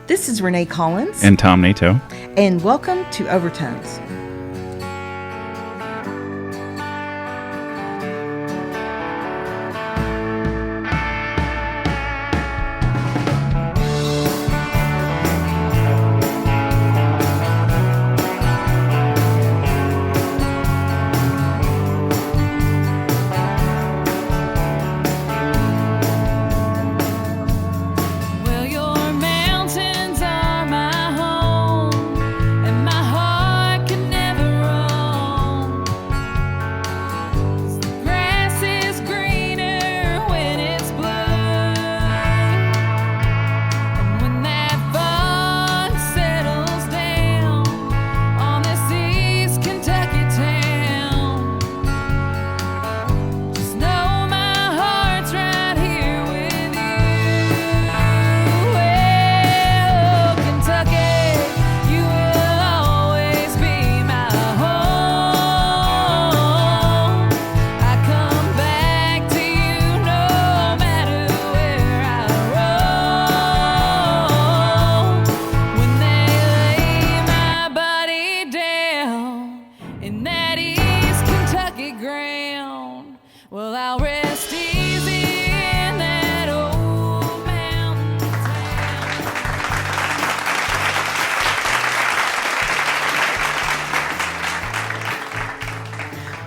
This is Renee Collins. And Tom Hnatow. And welcome to Overtones.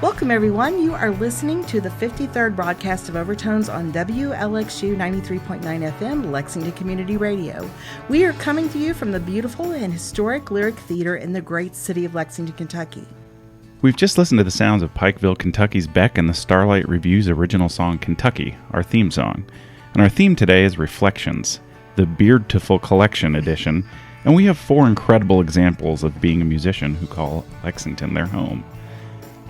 Welcome, everyone. You are listening to the 53rd broadcast of Overtones on WLXU 93.9 FM, Lexington Community Radio. We are coming to you from the beautiful and historic Lyric Theater in the great city of Lexington, Kentucky. We've just listened to the sounds of Pikeville, Kentucky's Beck and the Starlight Review's original song, Kentucky, our theme song. And our theme today is Reflections, the Beardtiful Collection edition, and we have 4 incredible examples of being a musician who call Lexington their home.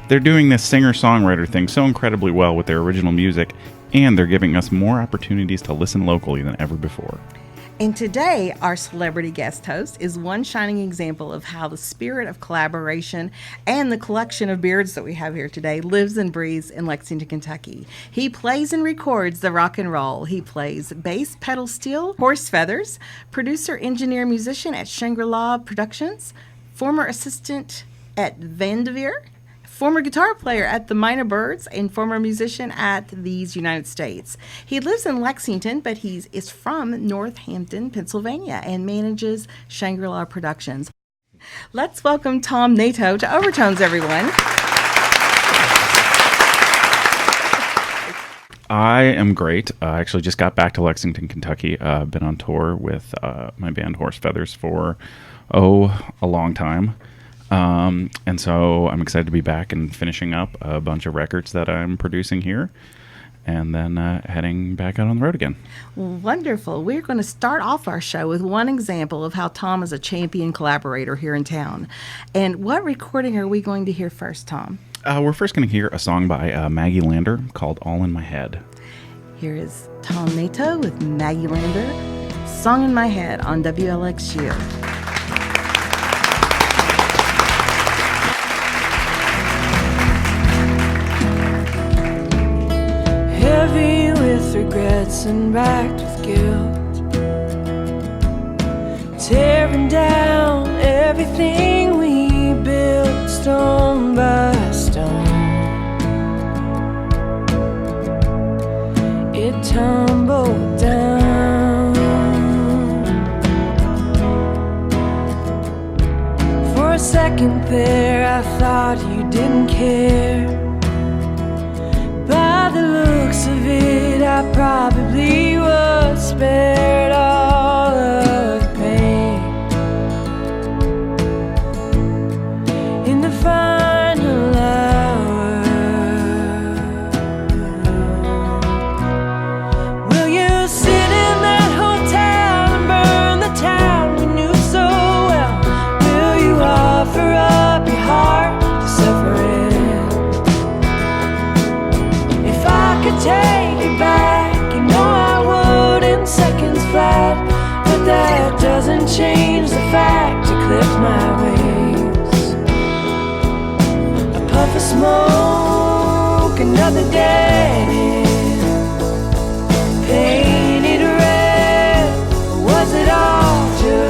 They're doing this singer-songwriter thing so incredibly well with their original music, and they're giving us more opportunities to listen locally than ever before. And today, our celebrity guest host is one shining example of how the spirit of collaboration and the collection of beards that we have here today lives and breathes in Lexington, Kentucky. He plays and records the rock and roll. He plays bass, pedal steel, horse feathers, producer, engineer, musician at Shangri-La Productions, former assistant at Vanderveer, former guitar player at the Minor Birds, and former musician at these United States. He lives in Lexington, but he is from Northampton, Pennsylvania, and manages Shangri-La Productions. Let's welcome Tom Hnatow to Overtones, everyone. I am great. I actually just got back to Lexington, Kentucky. I've been on tour with my band Horse Feathers for, a long time. And so I'm excited to be back and finishing up a bunch of records that I'm producing here and then heading back out on the road again. Wonderful. We're going to start off our show with one example of how Tom is a champion collaborator here in town. And what recording are we going to hear first, Tom? We're first going to hear a song by Maggie Lander called All in My Head. Here is Tom Hnatow with Maggie Lander, Song in My Head on WLXU. Heavy with regrets and racked with guilt, tearing down everything we built stone by stone. It tumbled down. For a second there I thought you didn't care. By the looks of it, I probably was spared all of the pain. In the final hour, will you sit in that hotel and burn the town we knew so well? Will you offer up your heart to suffer it? Could take it back, you know I would in seconds flat, but that doesn't change the fact you clipped my wings. A puff of smoke, another day, painted red, was it all just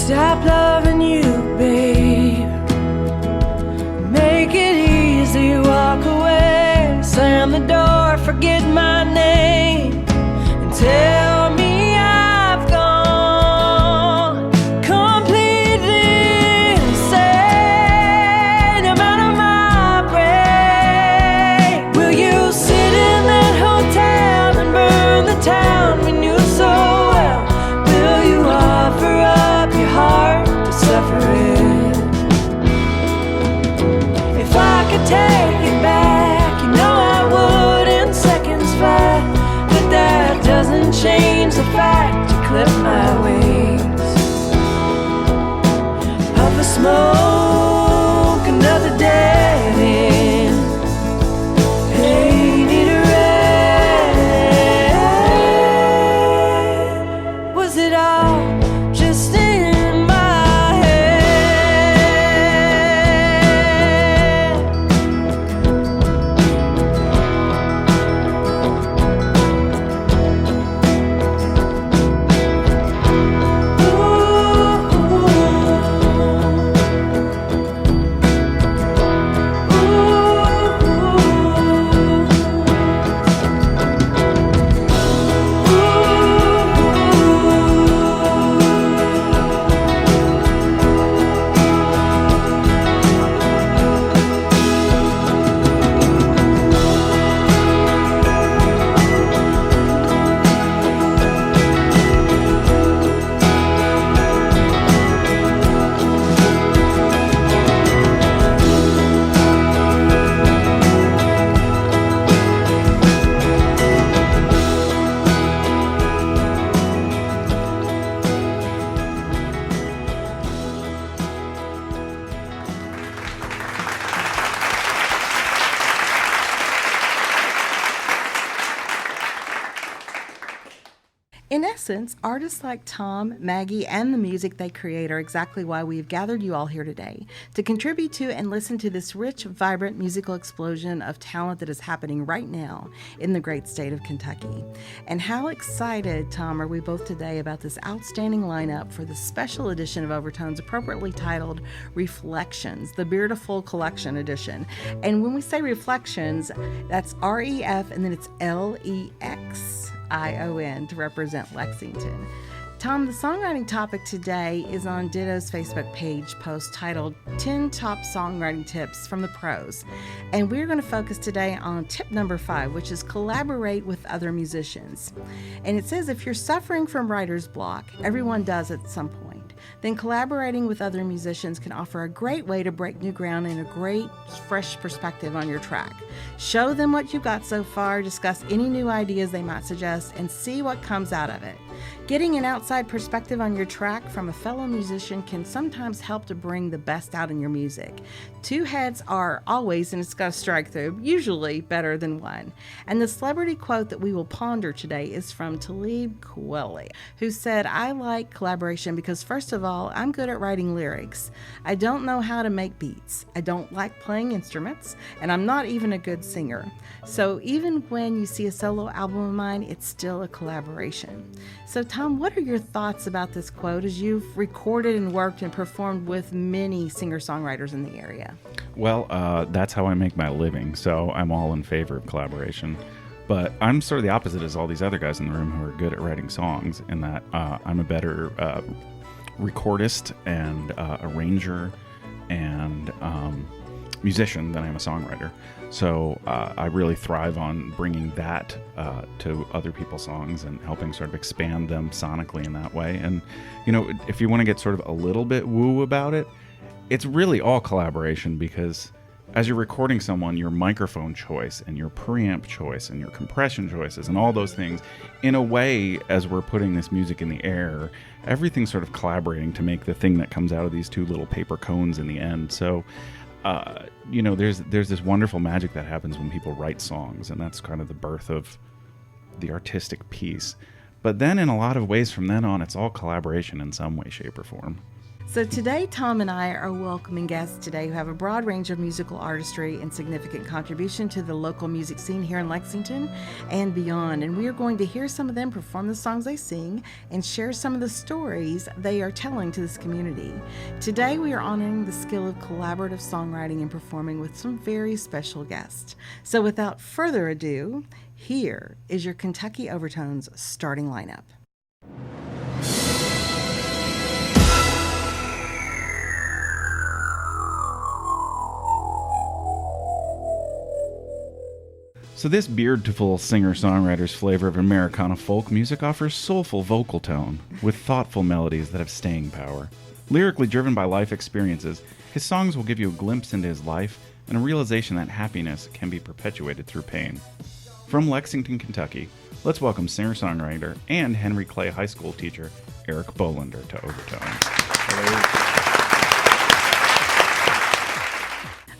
stop loving you, babe. Make it easy, walk away, slam the door, forget my name, and tell me I've gone completely insane. I'm out of my brain. Will you sit in that hotel and burn the town we knew so well? Will you offer up your heart to suffer it? If I could take it back, you know I would in seconds flat. But that doesn't change the fact you clipped my wings. Puff of smoke, another dead end. Hey, need a rest. Was it all just in my head? In essence, artists like Tom, Maggie, and the music they create are exactly why we've gathered you all here today, to contribute to and listen to this rich, vibrant musical explosion of talent that is happening right now in the great state of Kentucky. And how excited, Tom, are we both today about this outstanding lineup for the special edition of Overtones, appropriately titled Reflections, the Beautiful Collection Edition. And when we say Reflections, that's R-E-F and then it's L-E-X-I-O-N to represent Lexington. Tom, the songwriting topic today is on Ditto's Facebook page post titled 10 Top Songwriting Tips from the Pros. And we're going to focus today on tip number 5, which is collaborate with other musicians. And it says if you're suffering from writer's block, everyone does at some point, then collaborating with other musicians can offer a great way to break new ground and a great, fresh perspective on your track. Show them what you've got so far, discuss any new ideas they might suggest, and see what comes out of it. Getting an outside perspective on your track from a fellow musician can sometimes help to bring the best out in your music. Two heads are always, and it's got a strike through, usually better than one. And the celebrity quote that we will ponder today is from Talib Kweli, who said, "I like collaboration because first of all, I'm good at writing lyrics. I don't know how to make beats. I don't like playing instruments, and I'm not even a good singer. So even when you see a solo album of mine, it's still a collaboration." So Tom, what are your thoughts about this quote as you've recorded and worked and performed with many singer-songwriters in the area? Well, that's how I make my living, so I'm all in favor of collaboration. But I'm sort of the opposite as all these other guys in the room who are good at writing songs, in that I'm a better recordist and arranger and musician than I am a songwriter. So I really thrive on bringing that to other people's songs and helping sort of expand them sonically in that way. And, you know, if you want to get sort of a little bit woo about it, it's really all collaboration, because as you're recording someone, your microphone choice and your preamp choice and your compression choices and all those things, in a way, as we're putting this music in the air, everything's sort of collaborating to make the thing that comes out of these two little paper cones in the end. So, you know, there's this wonderful magic that happens when people write songs, and that's kind of the birth of the artistic piece. But then in a lot of ways from then on, it's all collaboration in some way, shape, or form. So today, Tom and I are welcoming guests today who have a broad range of musical artistry and significant contribution to the local music scene here in Lexington and beyond. And we are going to hear some of them perform the songs they sing and share some of the stories they are telling to this community. Today, we are honoring the skill of collaborative songwriting and performing with some very special guests. So without further ado, here is your Kentucky Overtones starting lineup. So this beard-to-full singer-songwriter's flavor of Americana folk music offers soulful vocal tone with thoughtful melodies that have staying power. Lyrically driven by life experiences, his songs will give you a glimpse into his life and a realization that happiness can be perpetuated through pain. From Lexington, Kentucky, let's welcome singer-songwriter and Henry Clay High School teacher Eric Bolander to Overtones. Hello.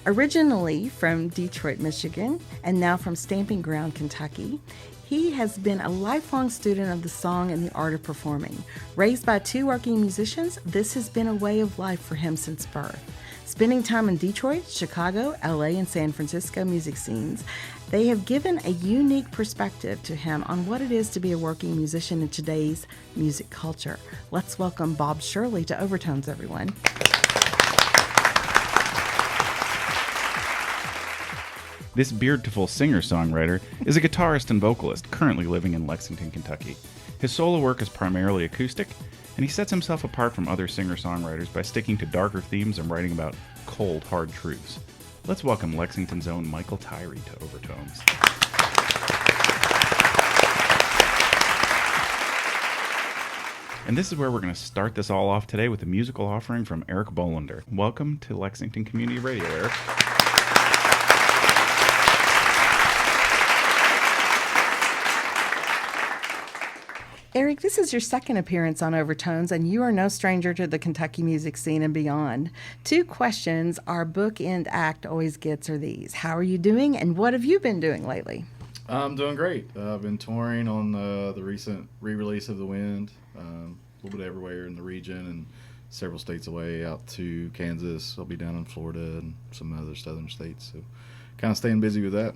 Originally from Detroit, Michigan, and now from Stamping Ground, Kentucky, he has been a lifelong student of the song and the art of performing. Raised by two working musicians, this has been a way of life for him since birth. Spending time in Detroit, Chicago, LA, and San Francisco music scenes, they have given a unique perspective to him on what it is to be a working musician in today's music culture. Let's welcome Bob Shirley to Overtones, everyone. This beard-to-full singer-songwriter is a guitarist and vocalist currently living in Lexington, Kentucky. His solo work is primarily acoustic, and he sets himself apart from other singer-songwriters by sticking to darker themes and writing about cold, hard truths. Let's welcome Lexington's own Michael Tyree to Overtones. And this is where we're going to start this all off today with a musical offering from Eric Bolander. Welcome to Lexington Community Radio, Eric. Eric, this is your second appearance on Overtones, and you are no stranger to the Kentucky music scene and beyond. Two questions our bookend act always gets are these. How are you doing, and what have you been doing lately? I'm doing great. I've been touring on the recent re-release of The Wind, a little bit everywhere in the region and several states away out to Kansas. I'll be down in Florida and some other southern states, so kind of staying busy with that.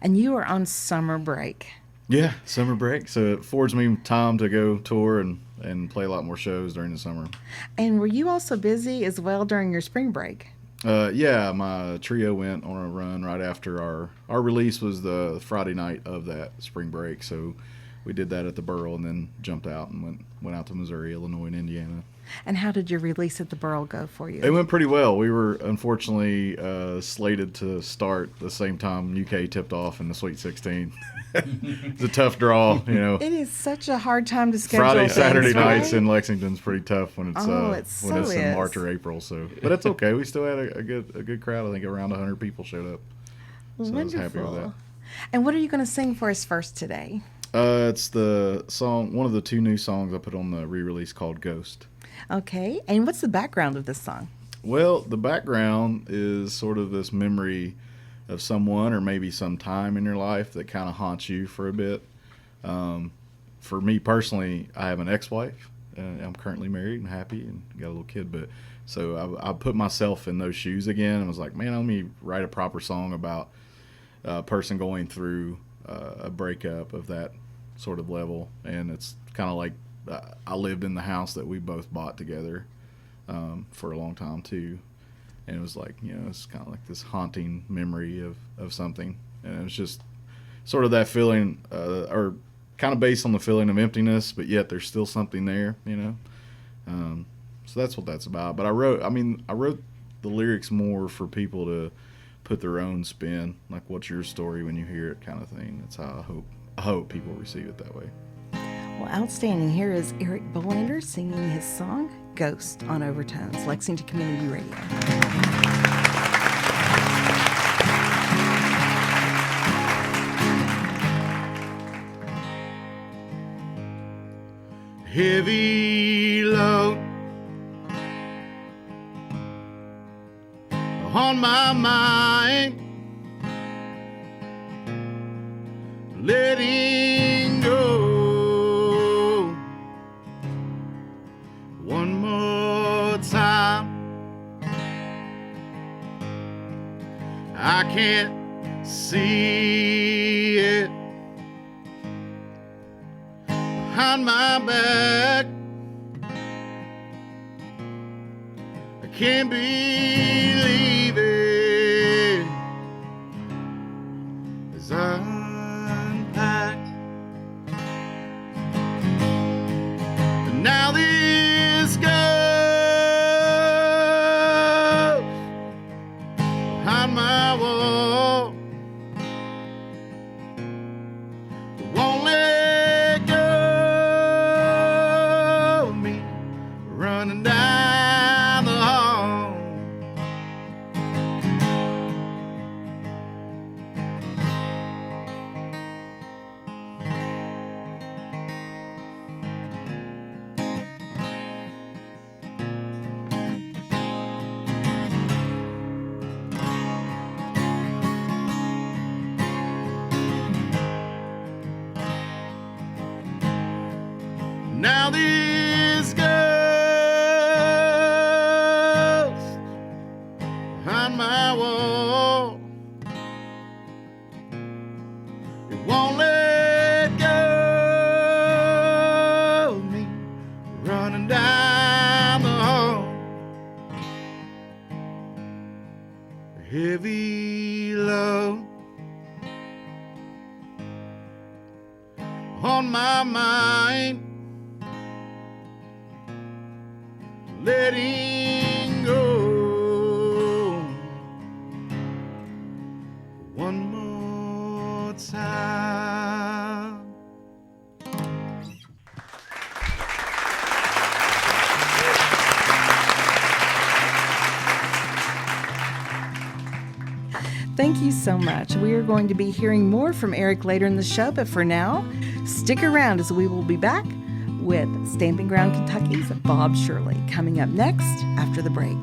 And you are on summer break. Yeah, summer break. So it affords me time to go tour and play a lot more shows during the summer. And were you also busy as well during your spring break? Yeah, my trio went on a run right after our release was the Friday night of that spring break. So we did that at the Burl and then jumped out and went out to Missouri, Illinois, and Indiana. And how did your release at the Burl go for you? It went pretty well. We were unfortunately slated to start the same time UK tipped off in the Sweet 16. It's a tough draw, you know. It is such a hard time to schedule Friday, things, Saturday right? nights in Lexington's pretty tough when it's it in is. March or April. So, but it's okay. We still had a good crowd. I think around 100 people showed up. So Wonderful. I was happy with that. And what are you going to sing for us first today? It's the song, one of the two new songs I put on the re-release called Ghost. Okay. And what's the background of this song? Well, the background is sort of this memory of someone or maybe some time in your life that kind of haunts you for a bit. For me personally, I have an ex-wife. I'm currently married and happy and got a little kid. But so I put myself in those shoes again and was like, man, let me write a proper song about a person going through a breakup of that sort of level. And it's kind of like I lived in the house that we both bought together for a long time too. And it was like, you know, it's kind of like this haunting memory of something. And it was just sort of that feeling, or kind of based on the feeling of emptiness, but yet there's still something there, you know. So that's what that's about. But I wrote the lyrics more for people to put their own spin, like what's your story when you hear it kind of thing. That's how I hope people receive it that way. Well, outstanding. Here is Eric Bolander singing his song, Ghost, on Overtones, Lexington Community Radio. Heavy load on my mind, letting go one more time. I can't see it behind my back. I can't believe it as I unpack. And now this goes behind my wall. It won't let go of me running down the hall. Now this goes behind my wall. It won't let go of me running down the hall. A heavy load on my mind, letting go one more time. Thank you so much. We are going to be hearing more from Eric later in the show, but for now, stick around as we will be back with Stamping Ground Kentucky's Bob Shirley coming up next after the break.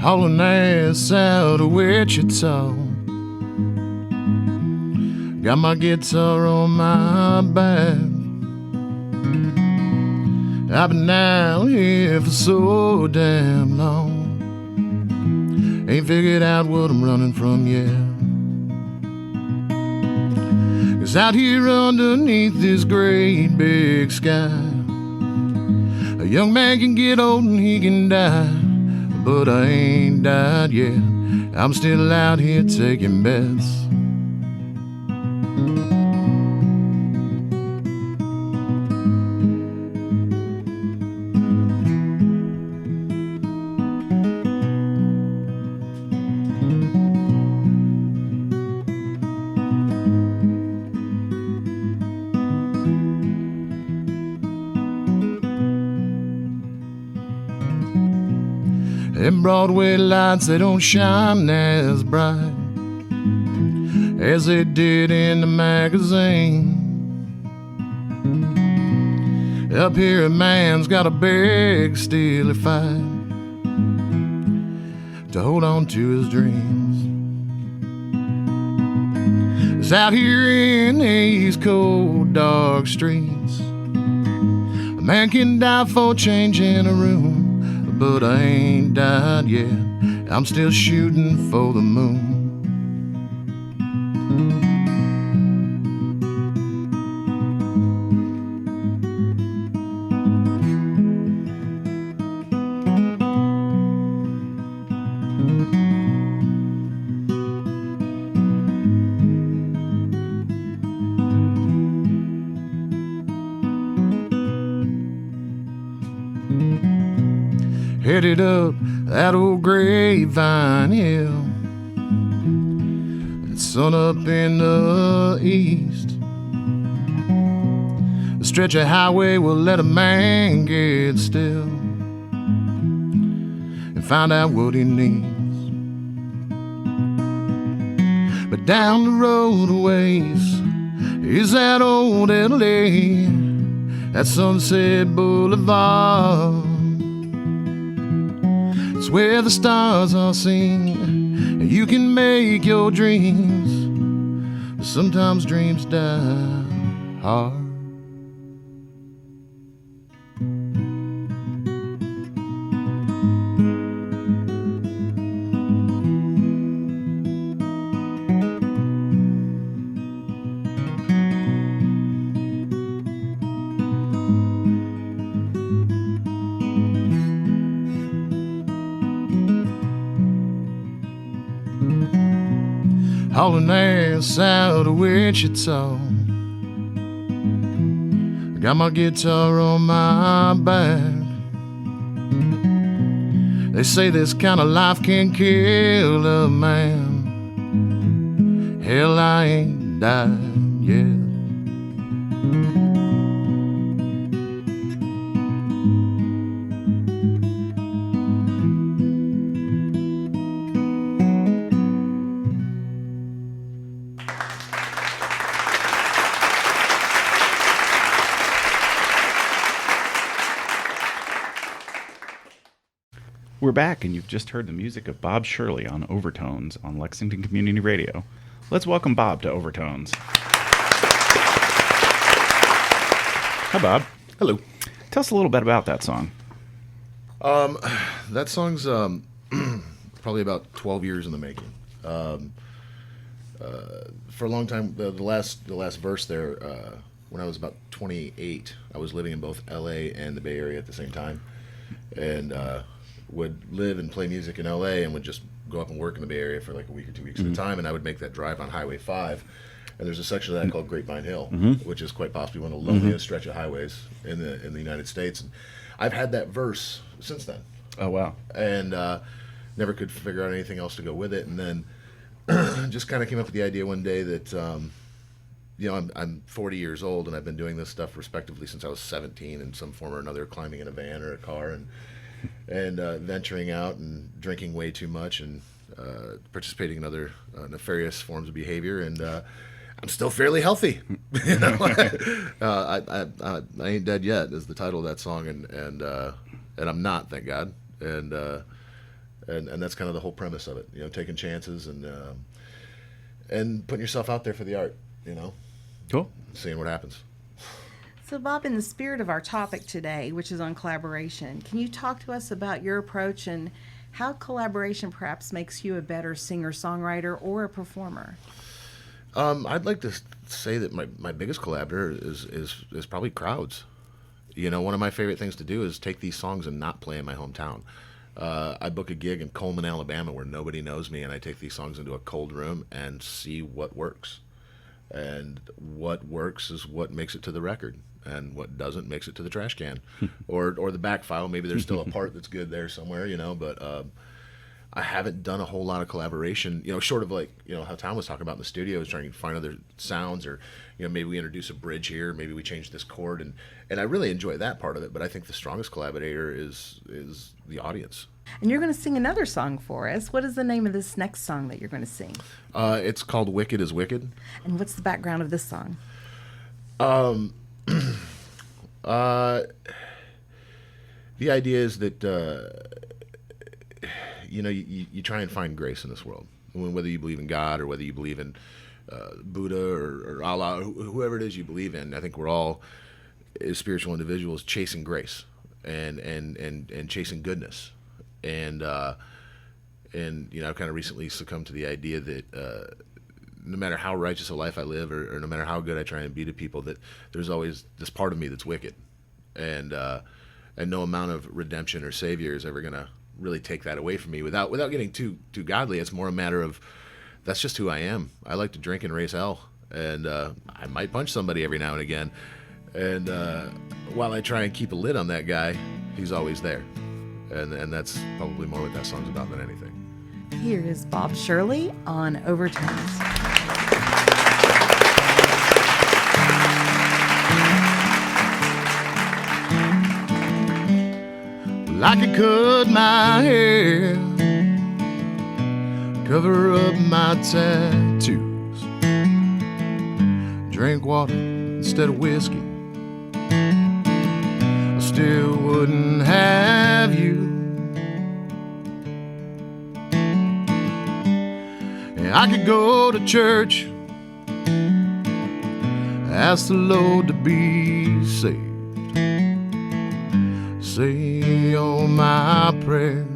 Hauling ass out of Wichita. Got my guitar on my back. I've been out here for so damn long. Ain't figured out what I'm running from yet. 'Cause out here underneath this great big sky, a young man can get old and he can die, but I ain't died yet. I'm still out here taking bets. Them Broadway lights, they don't shine as bright as they did in the magazine. Up here a man's got a big steely fight to hold on to his dreams. It's out here in these cold dark streets, a man can die for changing a room, but I ain't died yet. I'm still shooting for the moon. headed up that old Grapevine Hill. It's sun up in the east. A stretch of highway will let a man get still and find out what he needs. But down the road a ways is that old LA, that Sunset Boulevard. It's where the stars are seen, and you can make your dreams, but sometimes dreams die hard. Hauling ass out of Wichita. I got my guitar on my back. They say this kind of life can kill a man. Hell, I ain't died yet. We're back, and you've just heard the music of Bob Shirley on Overtones on Lexington Community Radio. Let's welcome Bob to Overtones. Hi, Bob. Hello. Tell us a little bit about that song. That song's probably about 12 years in the making. For a long time, the last verse there, when I was about 28, I was living in both LA and the Bay Area at the same time, and would live and play music in LA and would just go up and work in the Bay Area for like a week or 2 weeks at a time, and I would make that drive on Highway 5. And there's a section of that called Grapevine Hill, which is quite possibly one of the loneliest stretch of highways in the United States. And I've had that verse since then. Oh, wow. And never could figure out anything else to go with it. And then just kind of came up with the idea one day that, I'm 40 years old, and I've been doing this stuff respectively since I was 17 in some form or another, climbing in a van or a car and venturing out and drinking way too much and participating in other nefarious forms of behavior. And I'm still fairly healthy. I ain't dead yet is the title of that song, and I'm not, thank God. And that's kind of the whole premise of it. Taking chances and putting yourself out there for the art. Cool. Seeing what happens. So, Bob, in the spirit of our topic today, which is on collaboration, can you talk to us about your approach and how collaboration perhaps makes you a better singer-songwriter or a performer? I'd like to say that my biggest collaborator is probably crowds. One of my favorite things to do is take these songs and not play in my hometown. I book a gig in Coleman, Alabama, where nobody knows me, and I take these songs into a cold room and see what works. And what works is what makes it to the record, and what doesn't makes it to the trash can, or the back file. Maybe there's still a part that's good there somewhere, But I haven't done a whole lot of collaboration, short of like how Tom was talking about in the studio, is trying to find other sounds, or maybe we introduce a bridge here, maybe we change this chord, and I really enjoy that part of it. But I think the strongest collaborator is the audience. And you're going to sing another song for us. What is the name of this next song that you're going to sing? It's called Wicked is Wicked. And what's the background of this song? The idea is that you try and find grace in this world, whether you believe in God or whether you believe in Buddha or Allah, or whoever it is you believe in. I think we're all, as spiritual individuals, chasing grace and chasing goodness. And I've kind of recently succumbed to the idea that no matter how righteous a life I live, or no matter how good I try and be to people, that there's always this part of me that's wicked, and no amount of redemption or savior is ever gonna really take that away from me. Without getting too godly, it's more a matter of that's just who I am. I like to drink and raise hell, and I might punch somebody every now and again. And while I try and keep a lid on that guy, he's always there. And that's probably more what that song's about than anything. Here is Bob Shirley on Overtones. Well, I could cut my hair, cover up my tattoos, drink water instead of whiskey, I still wouldn't have you. And I could go to church, ask the Lord to be saved, say all my prayers,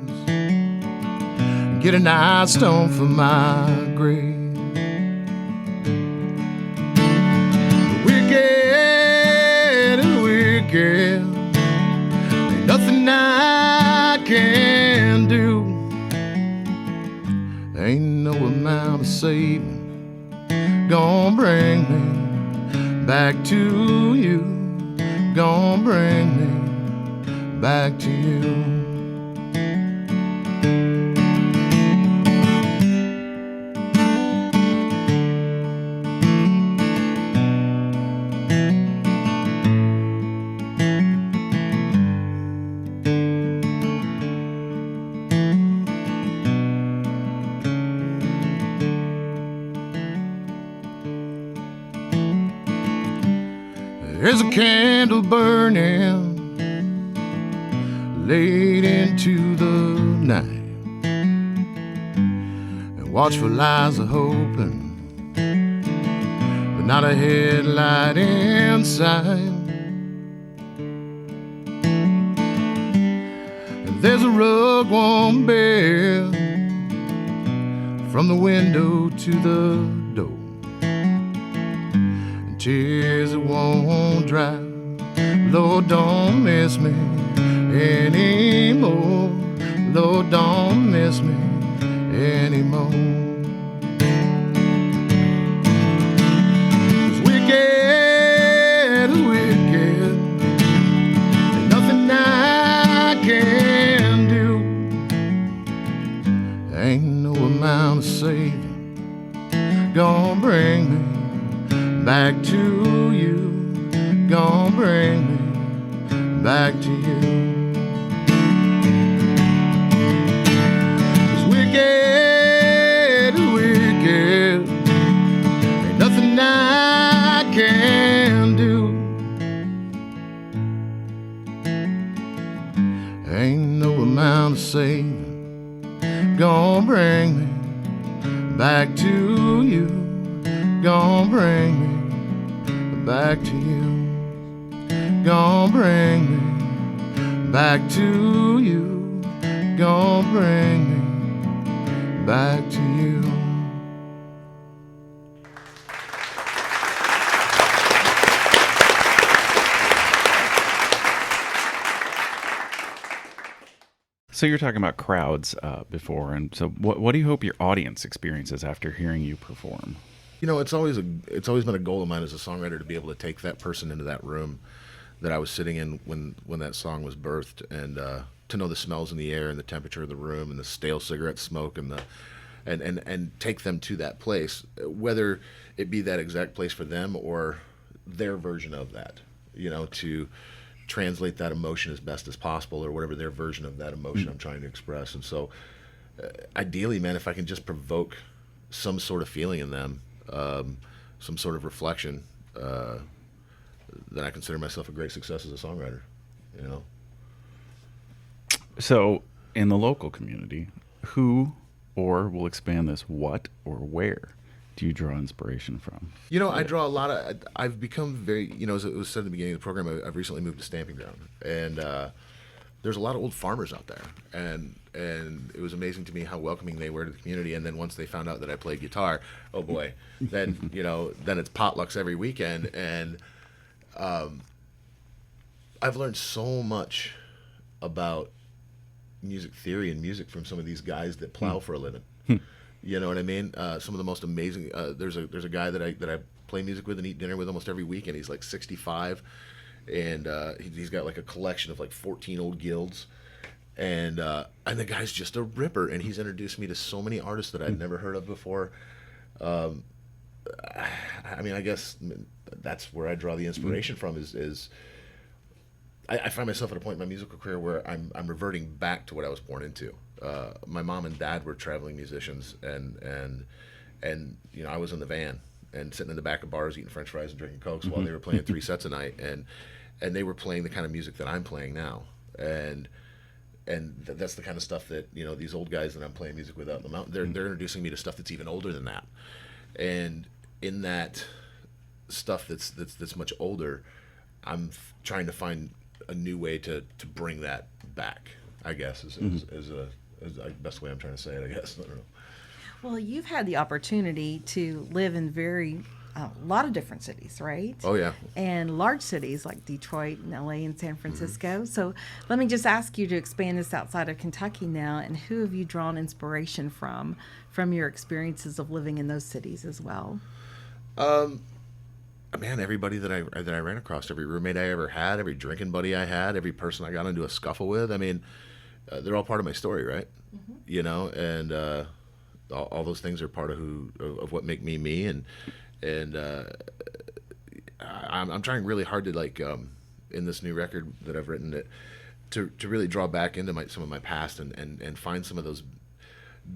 get a nice stone for my grave. Wicked and wicked, ain't nothing I can do. Ain't no amount of saving gonna bring me back to you, gonna bring me back to you. There's a candle burning late into the night, and watchful eyes are hoping, but not a headlight in sight. And there's a rug won't bear from the window to the door, tears that won't dry. Lord, don't miss me anymore. Lord, don't miss me anymore. 'Cause wicked is wicked, ain't nothing I can do. Ain't no amount of saving gonna bring me back to you, gonna bring me back to you. 'Cause wicked is wicked, ain't nothing I can do. Ain't no amount of saving gonna bring me back to you, gonna bring me back to you, gonna bring me back to you, gonna bring me back to you. So you're talking about crowds before, and so what do you hope your audience experiences after hearing you perform? You know, it's always been a goal of mine as a songwriter to be able to take that person into that room that I was sitting in when that song was birthed, and to know the smells in the air and the temperature of the room and the stale cigarette smoke and take them to that place, whether it be that exact place for them or their version of that. You know, to translate that emotion as best as possible, or whatever their version of that emotion I'm trying to express. And so, ideally, man, if I can just provoke some sort of feeling in them, some sort of reflection, then I consider myself a great success as a songwriter, you know? So in the local community, who, or we'll expand this, what or where do you draw inspiration from? You know, I draw a lot of, I've become very, you know, as it was said at the beginning of the program, I've recently moved to Stamping Ground, and there's a lot of old farmers out there, and it was amazing to me how welcoming they were to the community. And then once they found out that I played guitar, oh boy, then, you know, then it's potlucks every weekend. And I've learned so much about music theory and music from some of these guys that plow for a living. You know what I mean? Some of the most amazing. There's a guy that I play music with and eat dinner with almost every weekend. He's like 65, and he's got like a collection of like 14 old guilds. And the guy's just a ripper, and he's introduced me to so many artists that I'd never heard of before. I mean, I guess that's where I draw the inspiration from. Is I find myself at a point in my musical career where I'm reverting back to what I was born into. My mom and dad were traveling musicians, and you know, I was in the van and sitting in the back of bars eating French fries and drinking Cokes while they were playing 3 sets a night, and they were playing the kind of music that I'm playing now, and that's the kind of stuff that, you know, these old guys that I'm playing music with out in the mountain, they're introducing me to stuff that's even older than that, and in that stuff that's much older, I'm trying to find a new way to bring that back, I guess, is the best way I'm trying to say it, I guess. I don't know. Well, you've had the opportunity to live in a lot of different cities, right? Oh, yeah. And large cities like Detroit and LA and San Francisco. So let me just ask you to expand this outside of Kentucky now. And who have you drawn inspiration from your experiences of living in those cities as well? Man, everybody that I ran across, every roommate I ever had, every drinking buddy I had, every person I got into a scuffle with. I mean, they're all part of my story, right? You know, and all those things are part of what make me me, and I'm trying really hard to, like, in this new record that I've written, to really draw back into some of my past and find some of those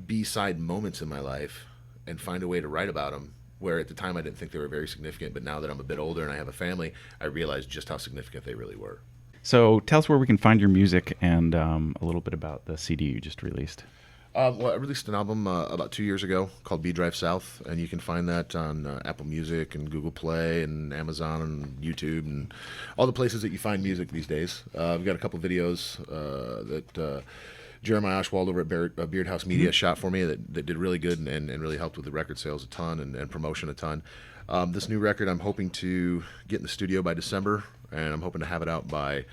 B-side moments in my life and find a way to write about them, where at the time I didn't think they were very significant, but now that I'm a bit older and I have a family, I realize just how significant they really were. So tell us where we can find your music and a little bit about the CD you just released. Well, I released an album about 2 years ago called B Drive South, and you can find that on Apple Music and Google Play and Amazon and YouTube and all the places that you find music these days. We've got a couple videos that Jeremiah Oshwald over at Beard House Media shot for me that did really good and really helped with the record sales a ton and promotion a ton. This new record I'm hoping to get in the studio by December, and I'm hoping to have it out by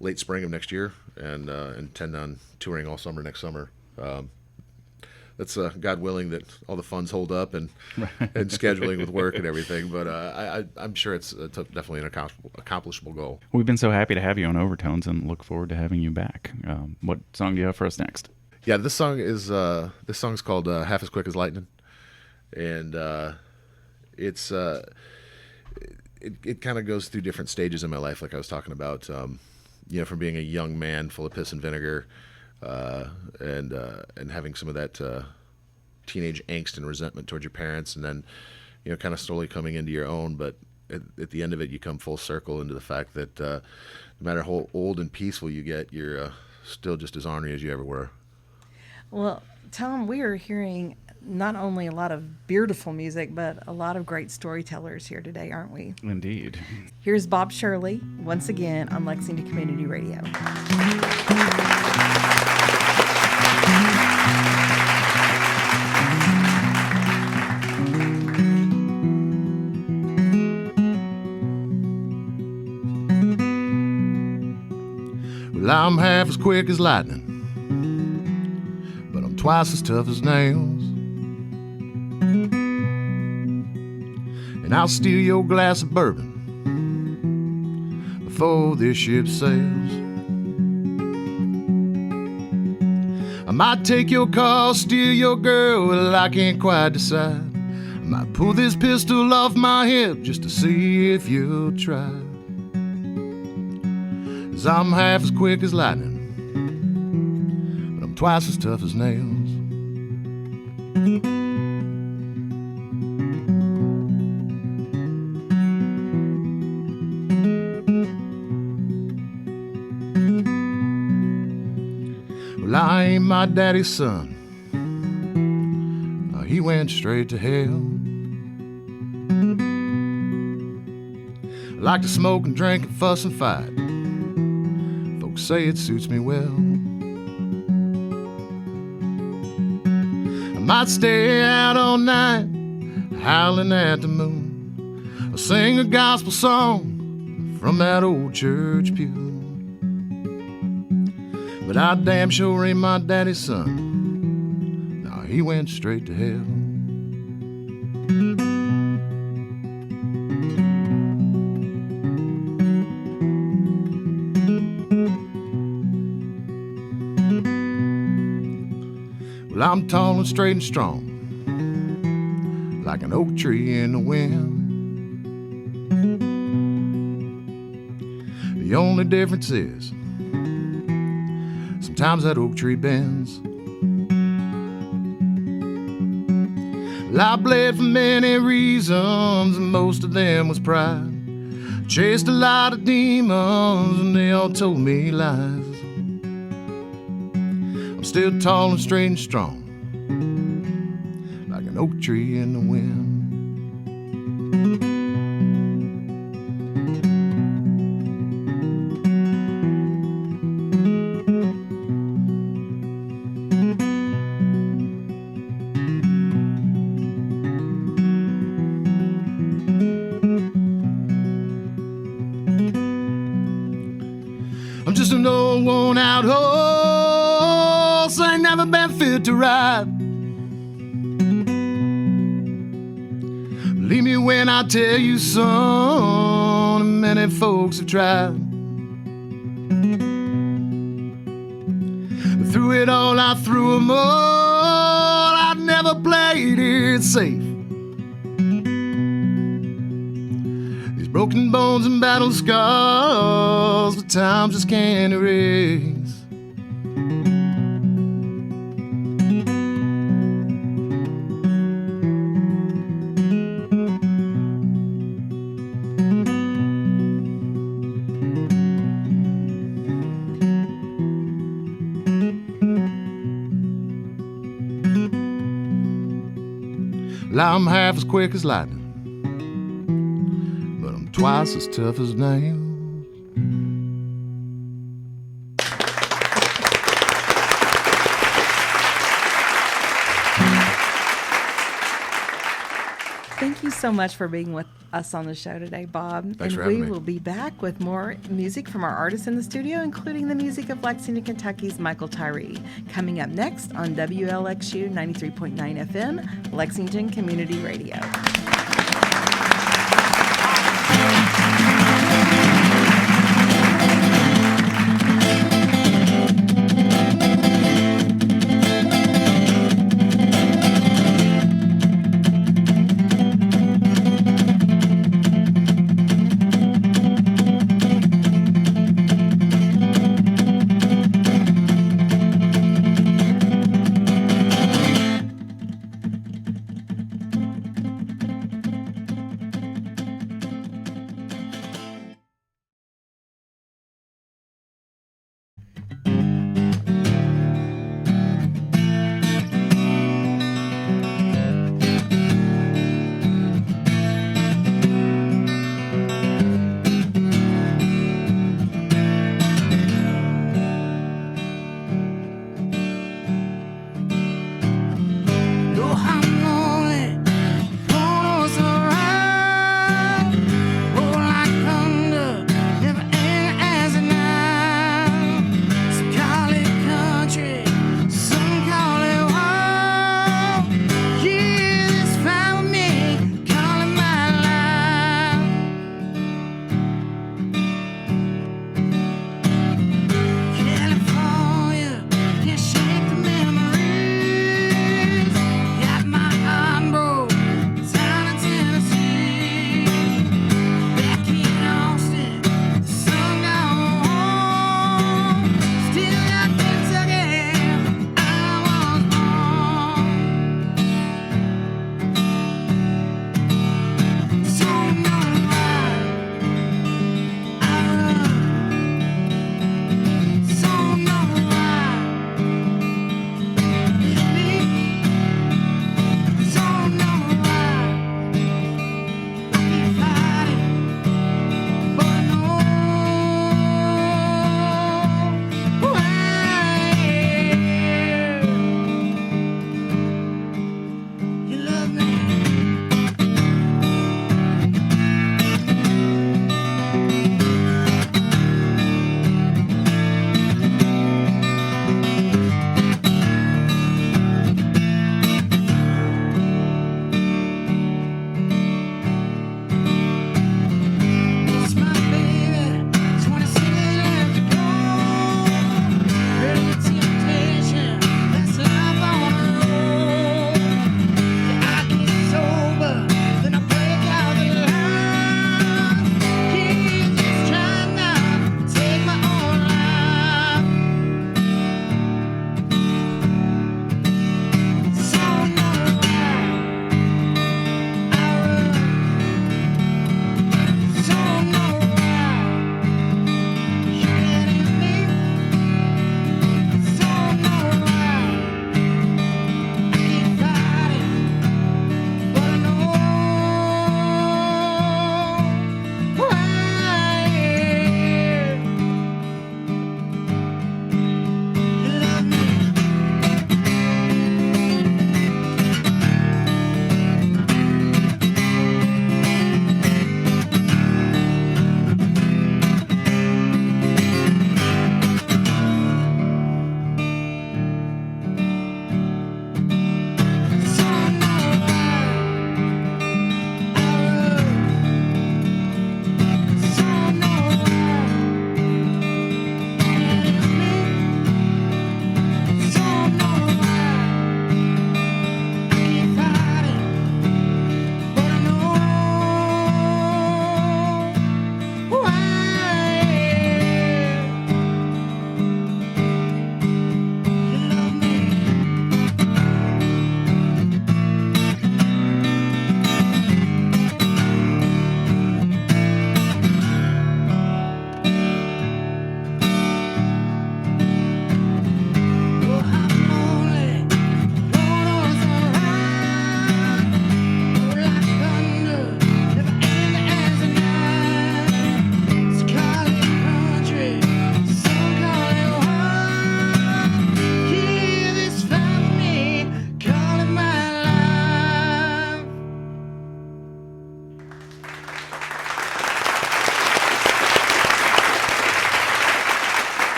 late spring of next year, and intend on touring all summer next summer. That's God willing that all the funds hold up and scheduling with work and everything. But I'm sure it's definitely an accomplishable goal. We've been so happy to have you on Overtones and look forward to having you back. What song do you have for us next? Yeah, this song's called Half as Quick as Lightning, and it kind of goes through different stages in my life, like I was talking about. You know, from being a young man full of piss and vinegar. And having some of that teenage angst and resentment towards your parents, and then, you know, kind of slowly coming into your own. But at the end of it, you come full circle into the fact that no matter how old and peaceful you get, you're still just as ornery as you ever were. Well, Tom, we are hearing not only a lot of beautiful music, but a lot of great storytellers here today, aren't we? Indeed. Here's Bob Shirley once again on Lexington Community Radio. Well, I'm half as quick as lightning, but I'm twice as tough as nails. And I'll steal your glass of bourbon before this ship sails. I might take your car, steal your girl, well, I can't quite decide. I might pull this pistol off my hip just to see if you'll try. 'Cause I'm half as quick as lightning, but I'm twice as tough as nails. Well, I ain't my daddy's son. He went straight to hell. I like to smoke and drink and fuss and fight. Folks say it suits me well. I might stay out all night howling at the moon, or sing a gospel song from that old church pew. But I damn sure ain't my daddy's son. No, he went straight to hell. Well, I'm tall and straight and strong, like an oak tree in the wind. The only difference is sometimes that oak tree bends. Well, I bled for many reasons, and most of them was pride. Chased a lot of demons, and they all told me lies. I'm still tall and straight and strong, like an oak tree in the wind. I'm just an old worn out horse, I ain't never been fit to ride. Believe me when I tell you, son, many folks have tried. But through it all, I threw 'em all, I never played it safe. These broken bones and battle scars, the time just can't erase. Well, I'm half as quick as lightning, but I'm twice as tough as nails. Thank you so much for being with us on the show today, Bob. Thanks for and having we me. will be back with more music from our artists in the studio, including the music of Lexington, Kentucky's Michael Tyree. Coming up next on WLXU 93.9 FM, Lexington Community Radio.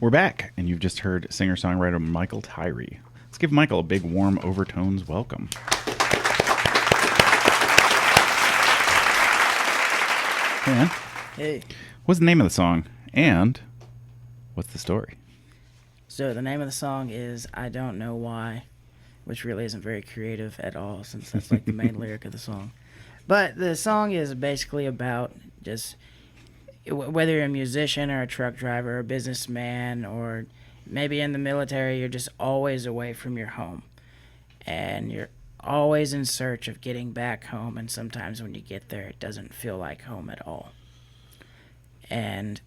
We're back, and you've just heard singer-songwriter Michael Tyree. Let's give Michael a big, warm Overtones welcome. Hey, man. Hey. What's the name of the song, and what's the story? So the name of the song is I Don't Know Why, which really isn't very creative at all, since that's like the main lyric of the song. But the song is basically about just whether you're a musician or a truck driver or a businessman or maybe in the military, you're just always away from your home. And you're always in search of getting back home, and sometimes when you get there, it doesn't feel like home at all. And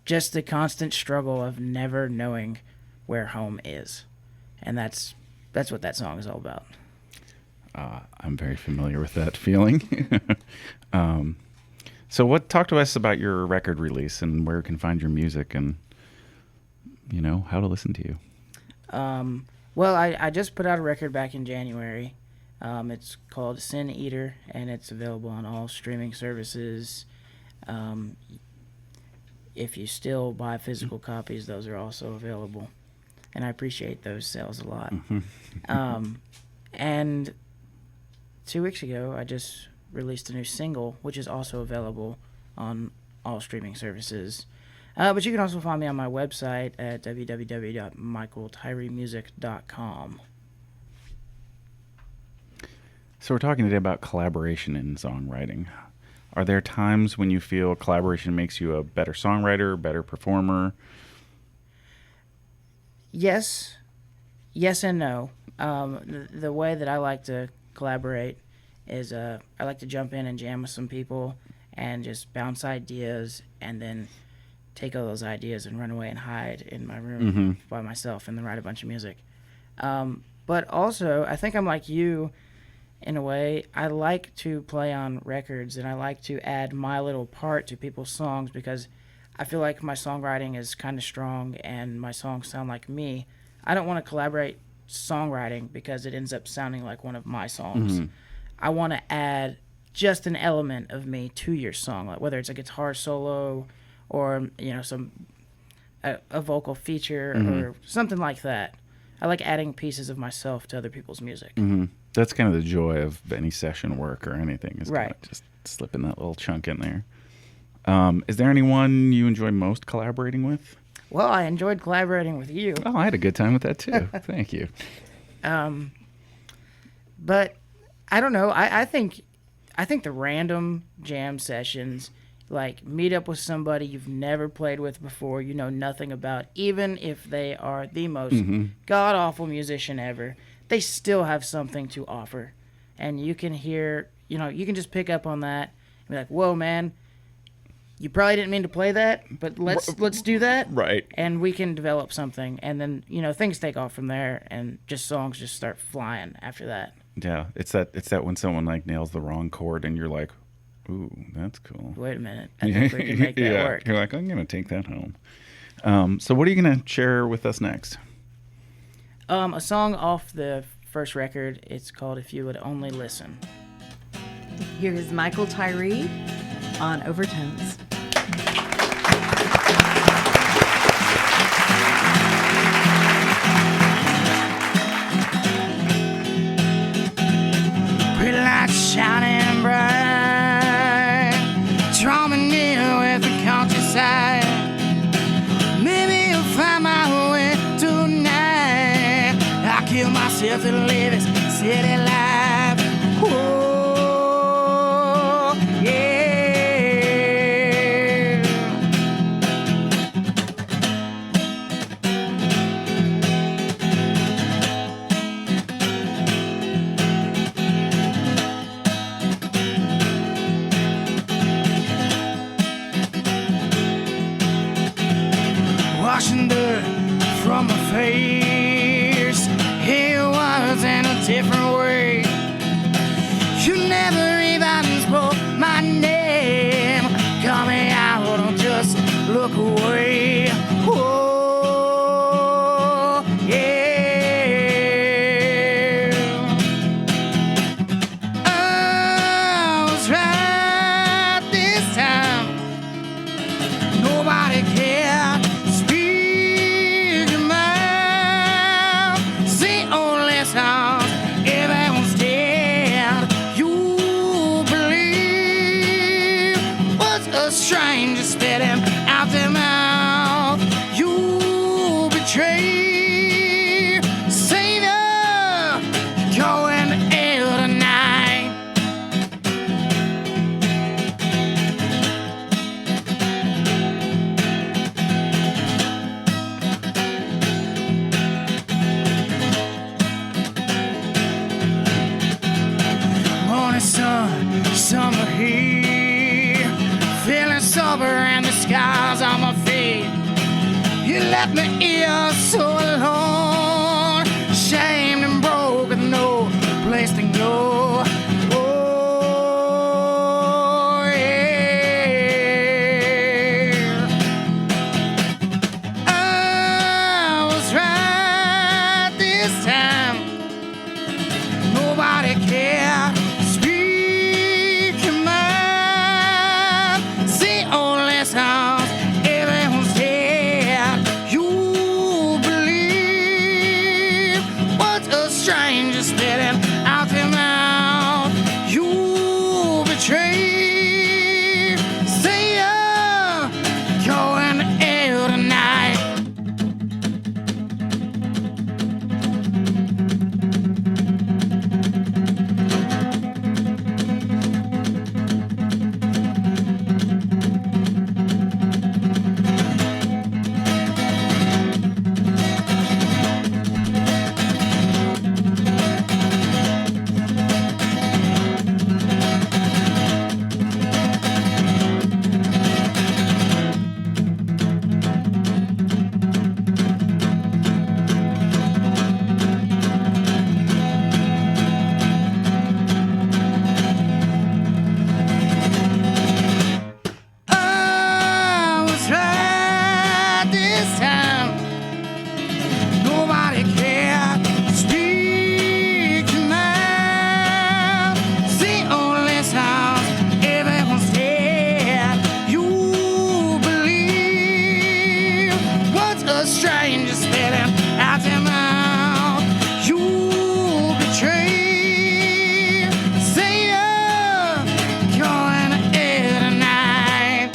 just the constant struggle of never knowing where home is. And that's what that song is all about. I'm very familiar with that feeling. So talk to us about your record release and where you can find your music and, how to listen to you. Well, I just put out a record back in January. It's called Sin Eater, and it's available on all streaming services. If you still buy physical copies, those are also available. And I appreciate those sales a lot. And 2 weeks ago, I just released a new single, which is also available on all streaming services. But you can also find me on my website at www.michaeltyreemusic.com. So we're talking today about collaboration in songwriting. Are there times when you feel collaboration makes you a better songwriter, better performer? Yes and no. The way that I like to collaborate is I like to jump in and jam with some people and just bounce ideas and then take all those ideas and run away and hide in my room by myself and then write a bunch of music. But also, I think I'm like you in a way. I like to play on records and I like to add my little part to people's songs because I feel like my songwriting is kind of strong and my songs sound like me. I don't want to collaborate songwriting because it ends up sounding like one of my songs. I want to add just an element of me to your song, like whether it's a guitar solo or a vocal feature or something like that. I like adding pieces of myself to other people's music. That's kind of the joy of any session work or anything, is Right. kind of just slipping that little chunk in there. Is there anyone you enjoy most collaborating with? Well, I enjoyed collaborating with you. Oh, I had a good time with that too. Thank you. But I don't know. I think the random jam sessions, like meet up with somebody you've never played with before, you know nothing about, even if they are the most god-awful musician ever, they still have something to offer. And you can hear, you can just pick up on that and be like, whoa, man, you probably didn't mean to play that, but let's do that. Right. And we can develop something. And then, things take off from there and songs just start flying after that. Yeah, it's that when someone like nails the wrong chord and you're like, ooh, that's cool. Wait a minute. I think we can make that work. You're like, I'm going to take that home. So what are you going to share with us next? A song off the first record. It's called If You Would Only Listen. Here is Michael Tyree on Overtones. Pretty lights shining bright, draw me near with the countryside. Maybe you'll find my way tonight. I kill myself to live this city life. Oh, yeah. Washing dirt from my face, it was in a different way. You never even spoke my name. Call me out or just look away. Oh, yeah. I was right this time. Nobody cared. Speak What's a stranger spitting out their mouth? You betray Savior, going to hell tonight. Morning sun, summer heat, feeling sober and the skies on my feet. You left me here so alone, shamed and broken, no place to go. Oh, yeah. I was right this time. Nobody cared. Speak your mind. See only sounds. Everyone's dead. You believe what a stranger spitting out their mouth. You betray. Say you're going to hell tonight. I was right this time. Nobody cared. Speak your mind. See only sounds. Everyone's dead. You believe what's a stranger spitting out their mouth. You betray. Say you're going to hell tonight.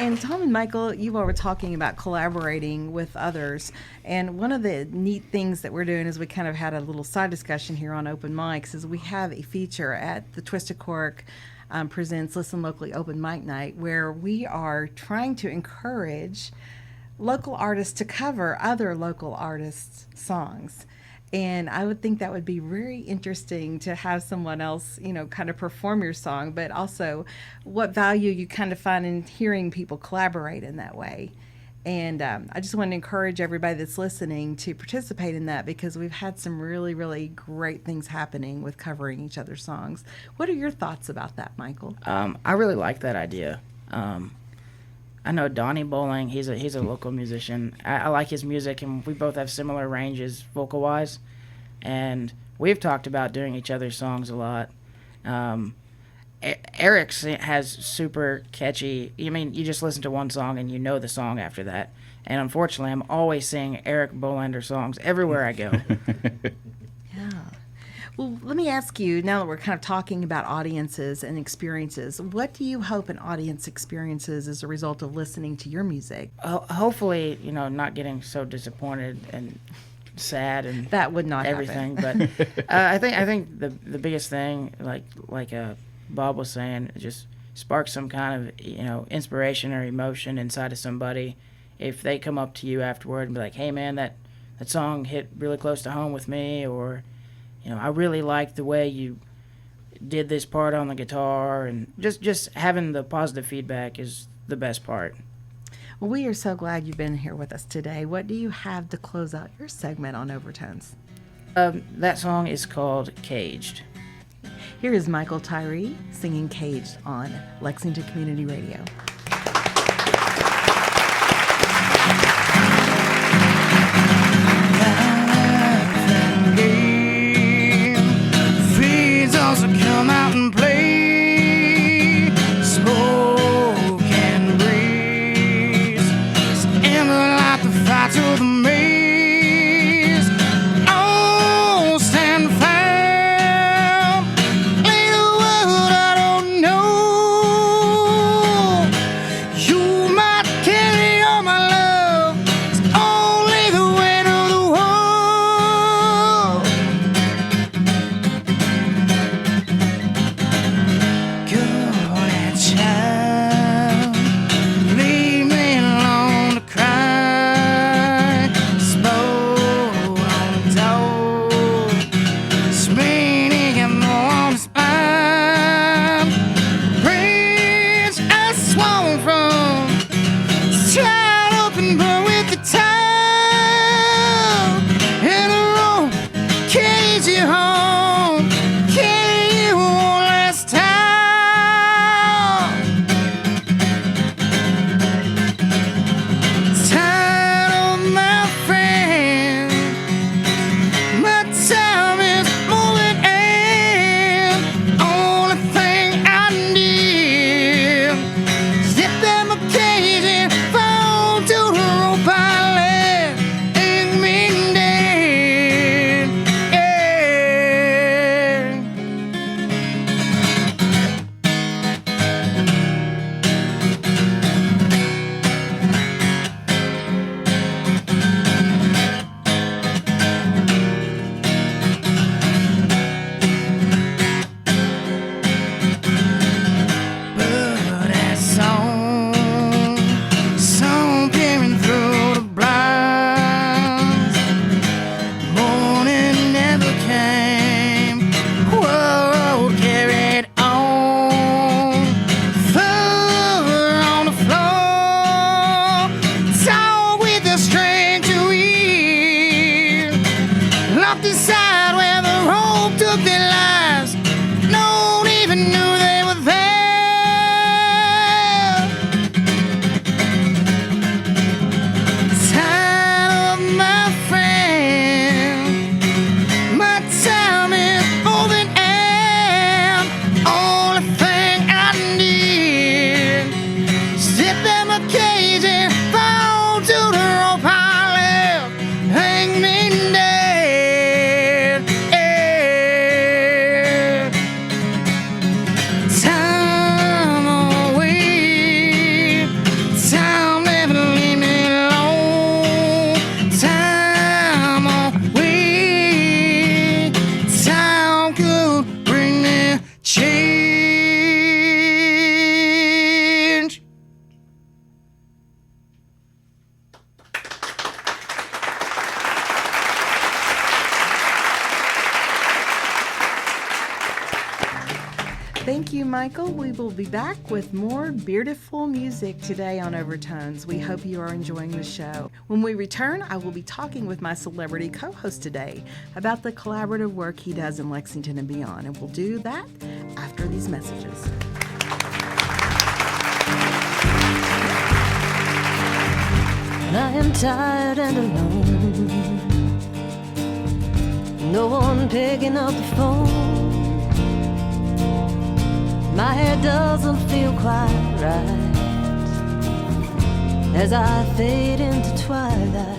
And Tom and Michael, you all were talking about collaborating with others. And one of the neat things that we're doing is we kind of had a little side discussion here on Open Mics is we have a feature at the Twisted Cork presents Listen Locally Open Mic Night where we are trying to encourage local artists to cover other local artists' songs. And I would think that would be very interesting to have someone else, you know, kind of perform your song, but also what value you kind of find in hearing people collaborate in that way. And I just want to encourage everybody that's listening to participate in that because we've had some really, really great things happening with covering each other's songs. What are your thoughts about that, Michael? I really like that idea. I know Donnie Bowling. He's a local musician. I like his music, and we both have similar ranges vocal wise. And we've talked about doing each other's songs a lot. Eric has super catchy. I mean, you just listen to one song and you know the song after that. And unfortunately, I'm always singing Eric Bolander songs everywhere I go. Yeah. Well, let me ask you, now that we're kind of talking about audiences and experiences, what do you hope an audience experiences as a result of listening to your music? Hopefully, you know, not getting so disappointed and sad and That would not everything. happen. But I think the biggest thing, like Bob was saying, just spark some kind of, you know, inspiration or emotion inside of somebody. If they come up to you afterward and be like, "Hey, man, that song hit really close to home with me," or, you know, "I really liked the way you did this part on the guitar," and just having the positive feedback is the best part. Well, we are so glad you've been here with us today. What do you have to close out your segment on Overtones? That song is called Caged. Here is Michael Tyree singing Caged on Lexington Community Radio. Thank you, Michael. We will be back with more beautiful music today on Overtones. We hope you are enjoying the show. When we return, I will be talking with my celebrity co-host today about the collaborative work he does in Lexington and beyond, and we'll do that after these messages. I am tired and alone. No one picking up the phone. My head doesn't feel quite right as I fade into twilight.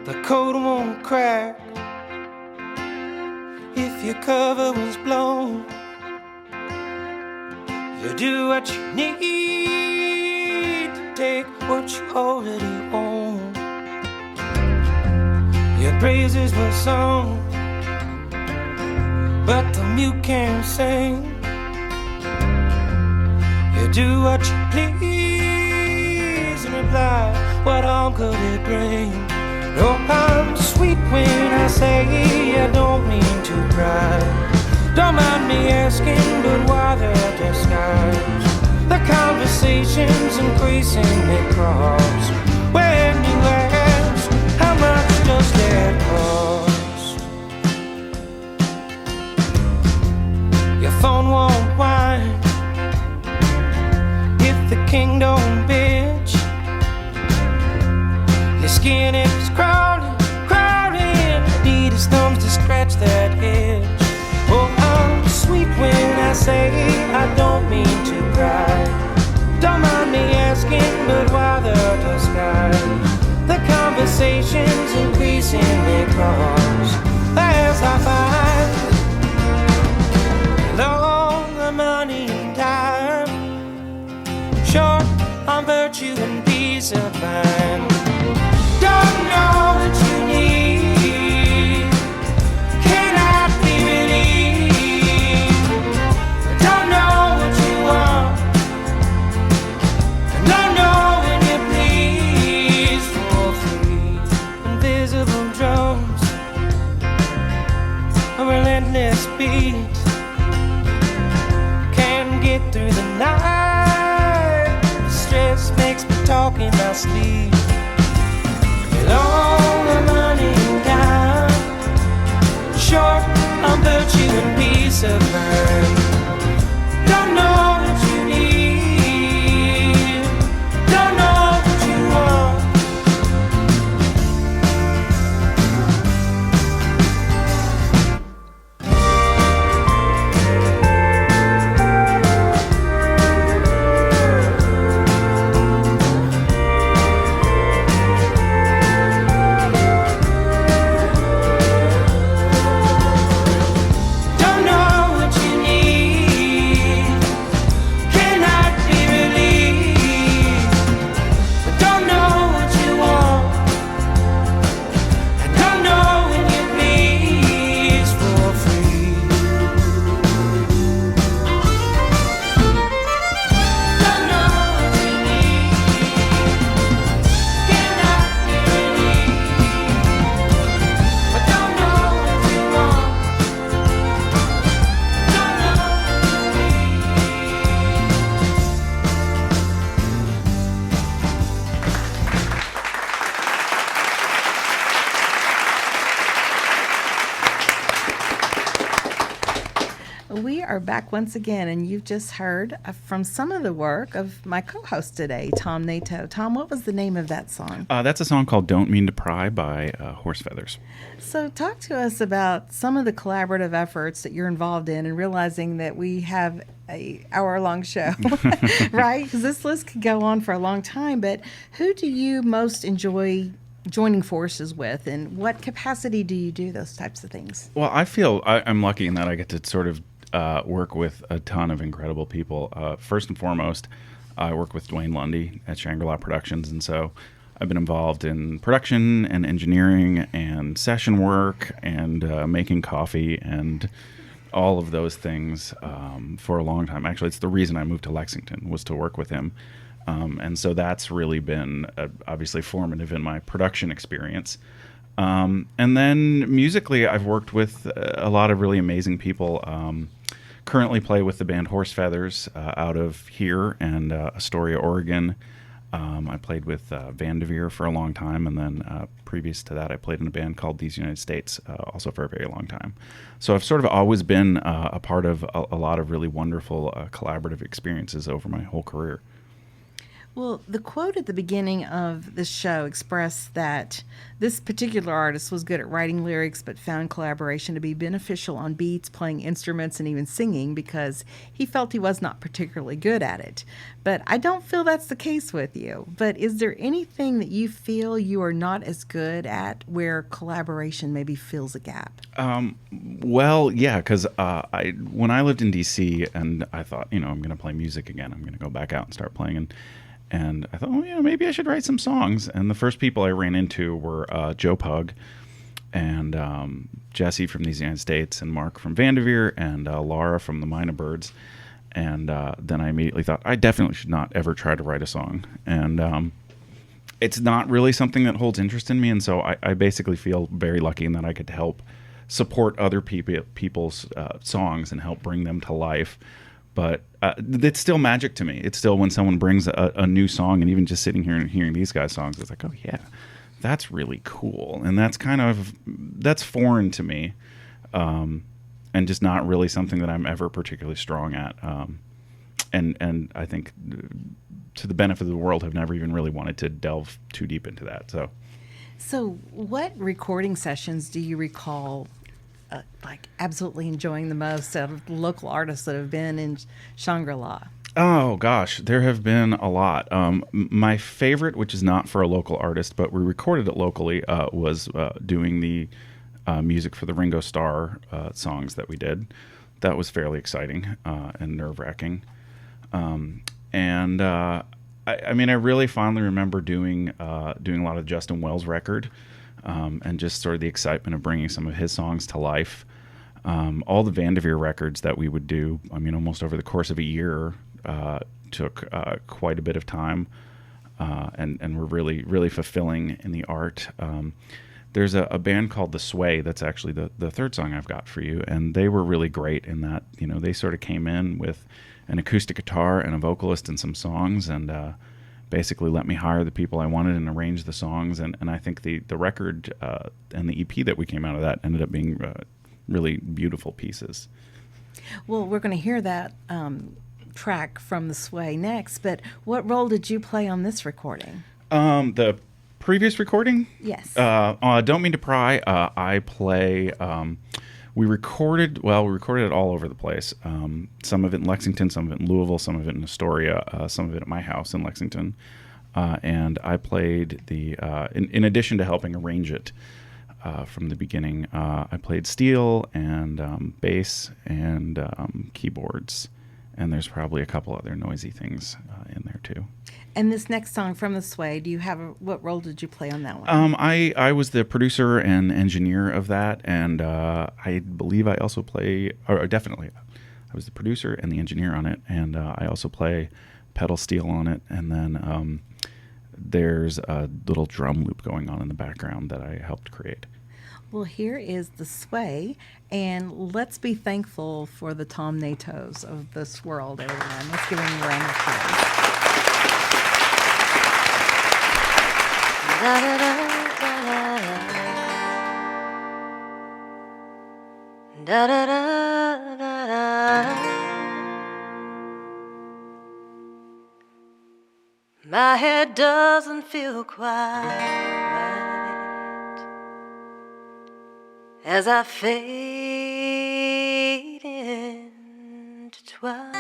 The code won't crack if your cover was blown. You do what you need to take what you already own. Your praises were sung, but the mute can't sing. You do what you please and reply, what harm could it bring? Oh, I'm sweet when I say I don't mean to cry. Don't mind me asking, but why the disguise? The conversation's increasingly cross. When you ask, how much does that cost? Your phone won't whine if the king don't bitch. Your skin is crawling, crawling. Need his thumbs to scratch that itch. Oh, I'm sweet when I say I don't mean to cry. Don't mind me asking, but why the disguise? The conversation's increasingly cross as I find long the money and time, short on virtue and peace of mind. Don't know what you need, cannot be believed. Don't know what you want, don't know when you please for free. Invisible drums, a relentless beat, can't get through the night. The stress makes me talk in my sleep. Long the money and time, short on virtue and peace of mind. Don't know what you need, don't know what you want. We are back once again, and you've just heard from some of the work of my co-host today, Tom Hnatow. Tom, what was the name of that song? That's a song called Don't Mean to Pry by Horse Feathers. So talk to us about some of the collaborative efforts that you're involved in and realizing that we have a hour-long show, right? Because this list could go on for a long time, but who do you most enjoy joining forces with, and what capacity do you do those types of things? Well, I feel I'm lucky in that I get to sort of work with a ton of incredible people. First and foremost, I work with Dwayne Lundy at Shangri-La Productions, and so I've been involved in production and engineering and session work and making coffee and all of those things for a long time. Actually, it's the reason I moved to Lexington, was to work with him. And so that's really been obviously formative in my production experience. And then musically, I've worked with a lot of really amazing people. Currently play with the band Horse Feathers out of here and Astoria, Oregon. I played with Vanderveer for a long time, and then previous to that, I played in a band called These United States, also for a very long time. So I've sort of always been a part of a lot of really wonderful collaborative experiences over my whole career. Well, the quote at the beginning of this show expressed that this particular artist was good at writing lyrics but found collaboration to be beneficial on beats, playing instruments, and even singing because he felt he was not particularly good at it. But I don't feel that's the case with you. But is there anything that you feel you are not as good at where collaboration maybe fills a gap? Well, yeah, because when I lived in D.C. and I thought, I'm going to play music again, I'm going to go back out and start playing, and I thought, maybe I should write some songs. And the first people I ran into were Joe Pug and Jesse from These United States and Mark from Vanderveer and Laura from the Mina Birds. And then I immediately thought, I definitely should not ever try to write a song. And it's not really something that holds interest in me. And so I basically feel very lucky in that I could help support other people's songs and help bring them to life. But it's still magic to me. It's still when someone brings a new song, and even just sitting here and hearing these guys' songs, it's like, oh yeah, that's really cool. And that's foreign to me, and just not really something that I'm ever particularly strong at. And I think to the benefit of the world, have never even really wanted to delve too deep into that. So what recording sessions do you recall absolutely enjoying the most out of the local artists that have been in Shangri-La? Oh gosh, there have been a lot. My favorite, which is not for a local artist, but we recorded it locally, was doing the music for the Ringo Starr songs that we did. That was fairly exciting and nerve-wracking. I really fondly remember doing a lot of Justin Wells' record. And just sort of the excitement of bringing some of his songs to life. All the Vanderveer records that we would do, almost over the course of a year, took quite a bit of time and were really, really fulfilling in the art. There's a band called The Sway that's actually the third song I've got for you, and they were really great in that, they sort of came in with an acoustic guitar and a vocalist and some songs, and basically let me hire the people I wanted and arrange the songs. And I think the record and the EP that we came out of that ended up being really beautiful pieces. Well, we're going to hear that track from The Sway next, but what role did you play on this recording? The previous recording? Yes. Don't Mean to Pry. I play... We recorded it all over the place. Some of it in Lexington, some of it in Louisville, some of it in Astoria, some of it at my house in Lexington. And I played in addition to helping arrange it from the beginning, I played steel and bass and keyboards. And there's probably a couple other noisy things in there too. And this next song from The Sway, what role did you play on that one? I was the producer and engineer of that, and I believe I also I was the producer and the engineer on it, and I also play pedal steel on it, and then there's a little drum loop going on in the background that I helped create. Well, here is The Sway, and let's be thankful for the Tom Hnatows of this world, everyone. Let's give them a round of applause. Da da da da da da da da. My head doesn't feel quite right as I fade into twilight.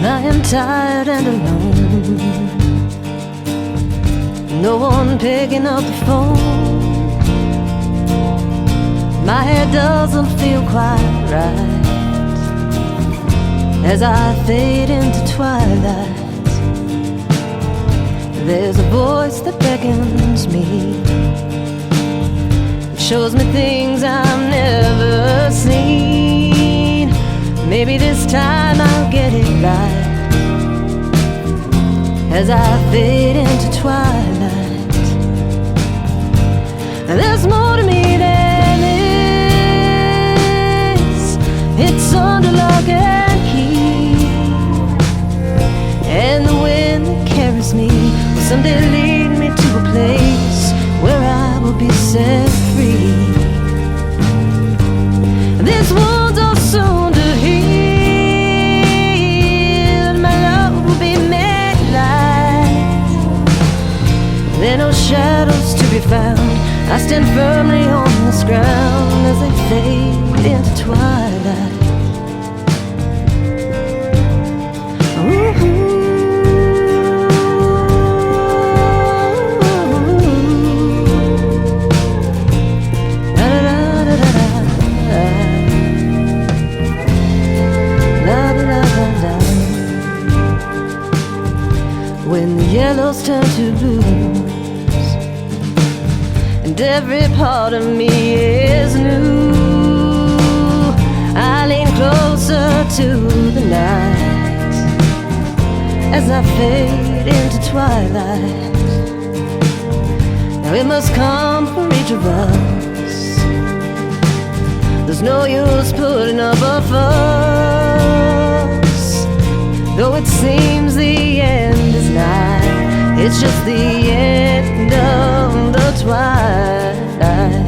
I am tired and alone, no one picking up the phone. My head doesn't feel quite right as I fade into twilight. There's a voice that beckons me, shows me things I've never seen. this time I'll get it right. As I fade into twilight, there's more to me than this. It's under lock and key, and the wind that carries me will someday lead me to a place where I will be set free. These wounds are soon to heal. My love will be made light. There are no shadows to be found. I stand firmly on this ground as they fade into twilight. When the yellows turn to blues and every part of me is new, I lean closer to the night as I fade into twilight. Now it must come for each of us. There's no use putting up a fuss, though it seems the end is nigh. It's just the end of the twilight.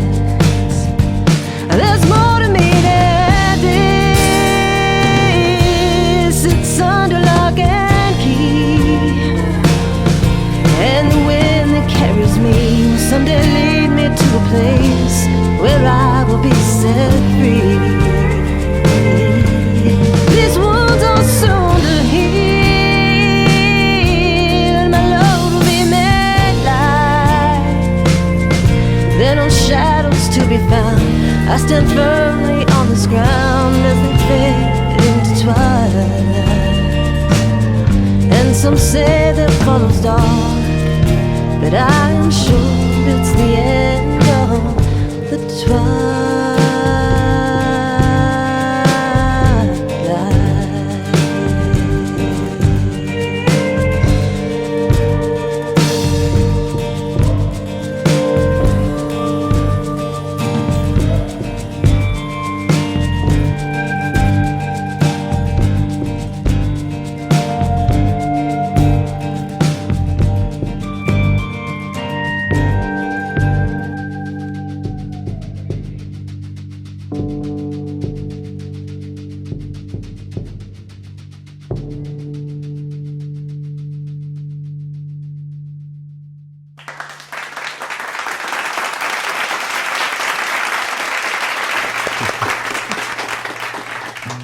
There's more to me than this. It's under lock and key, and the wind that carries me will someday lead me to a place where I will be set free. These wounds are soon to heal. My love will be made light. There are no shadows to be found. I stand firmly on this ground as they fade into twilight. And some say that follows dark, but I am sure it's the end of the twilight.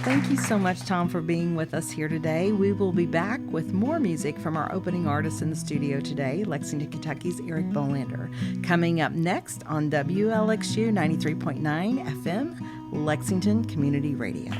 Thank you so much, Tom, for being with us here today. We will be back with more music from our opening artist in the studio today, Lexington, Kentucky's Eric Bolander. Coming up next on WLXU 93.9 FM, Lexington Community Radio.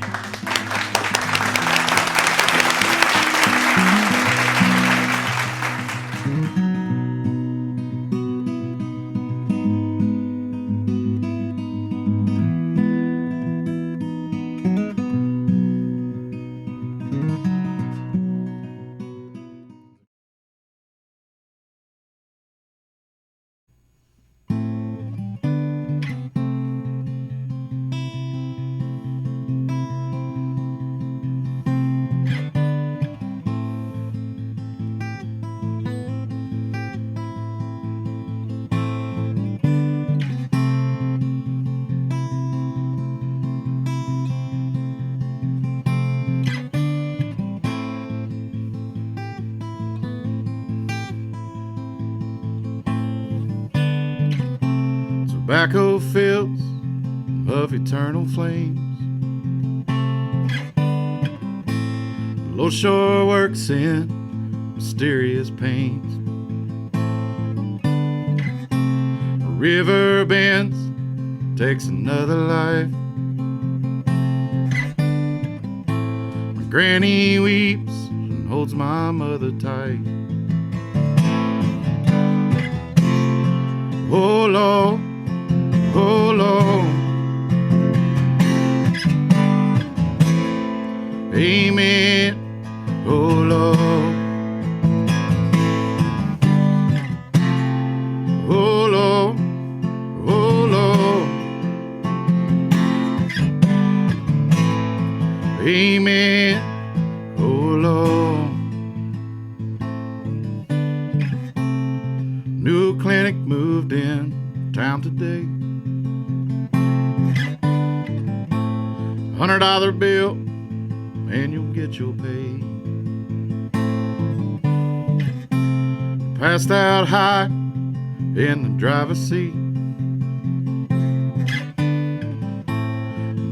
Tobacco fields of eternal flames. Low shore works in mysterious pains. A river bends, takes another life. My granny weeps and holds my mother tight. Oh Lord, oh Lord, Amen. Oh Lord. Oh Lord. Oh Lord. Amen. Oh Lord. New clinic moved in town today. $100 bill and you'll get your pay. Passed out high in the driver's seat.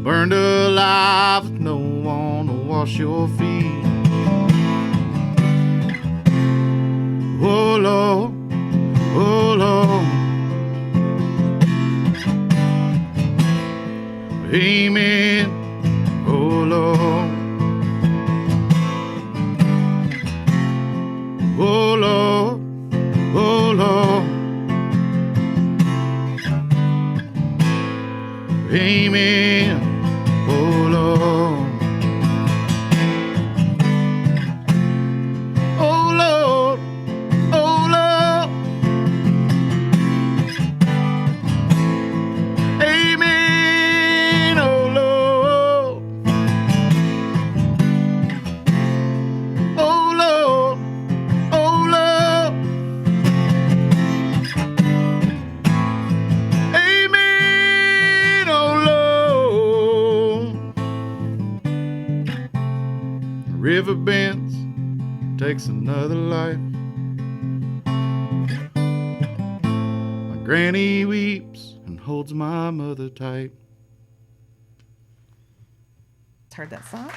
Burned alive with no one to wash your feet. Oh Lord, oh Lord. Amen, oh Lord. Oh Lord, oh Lord. Amen, oh Lord. Oh Lord, oh Lord. Amen, oh Lord. Oh Lord, oh Lord. Amen, oh Lord. The river bends, takes another life. My granny weeps and holds my mother tight. Heard that song?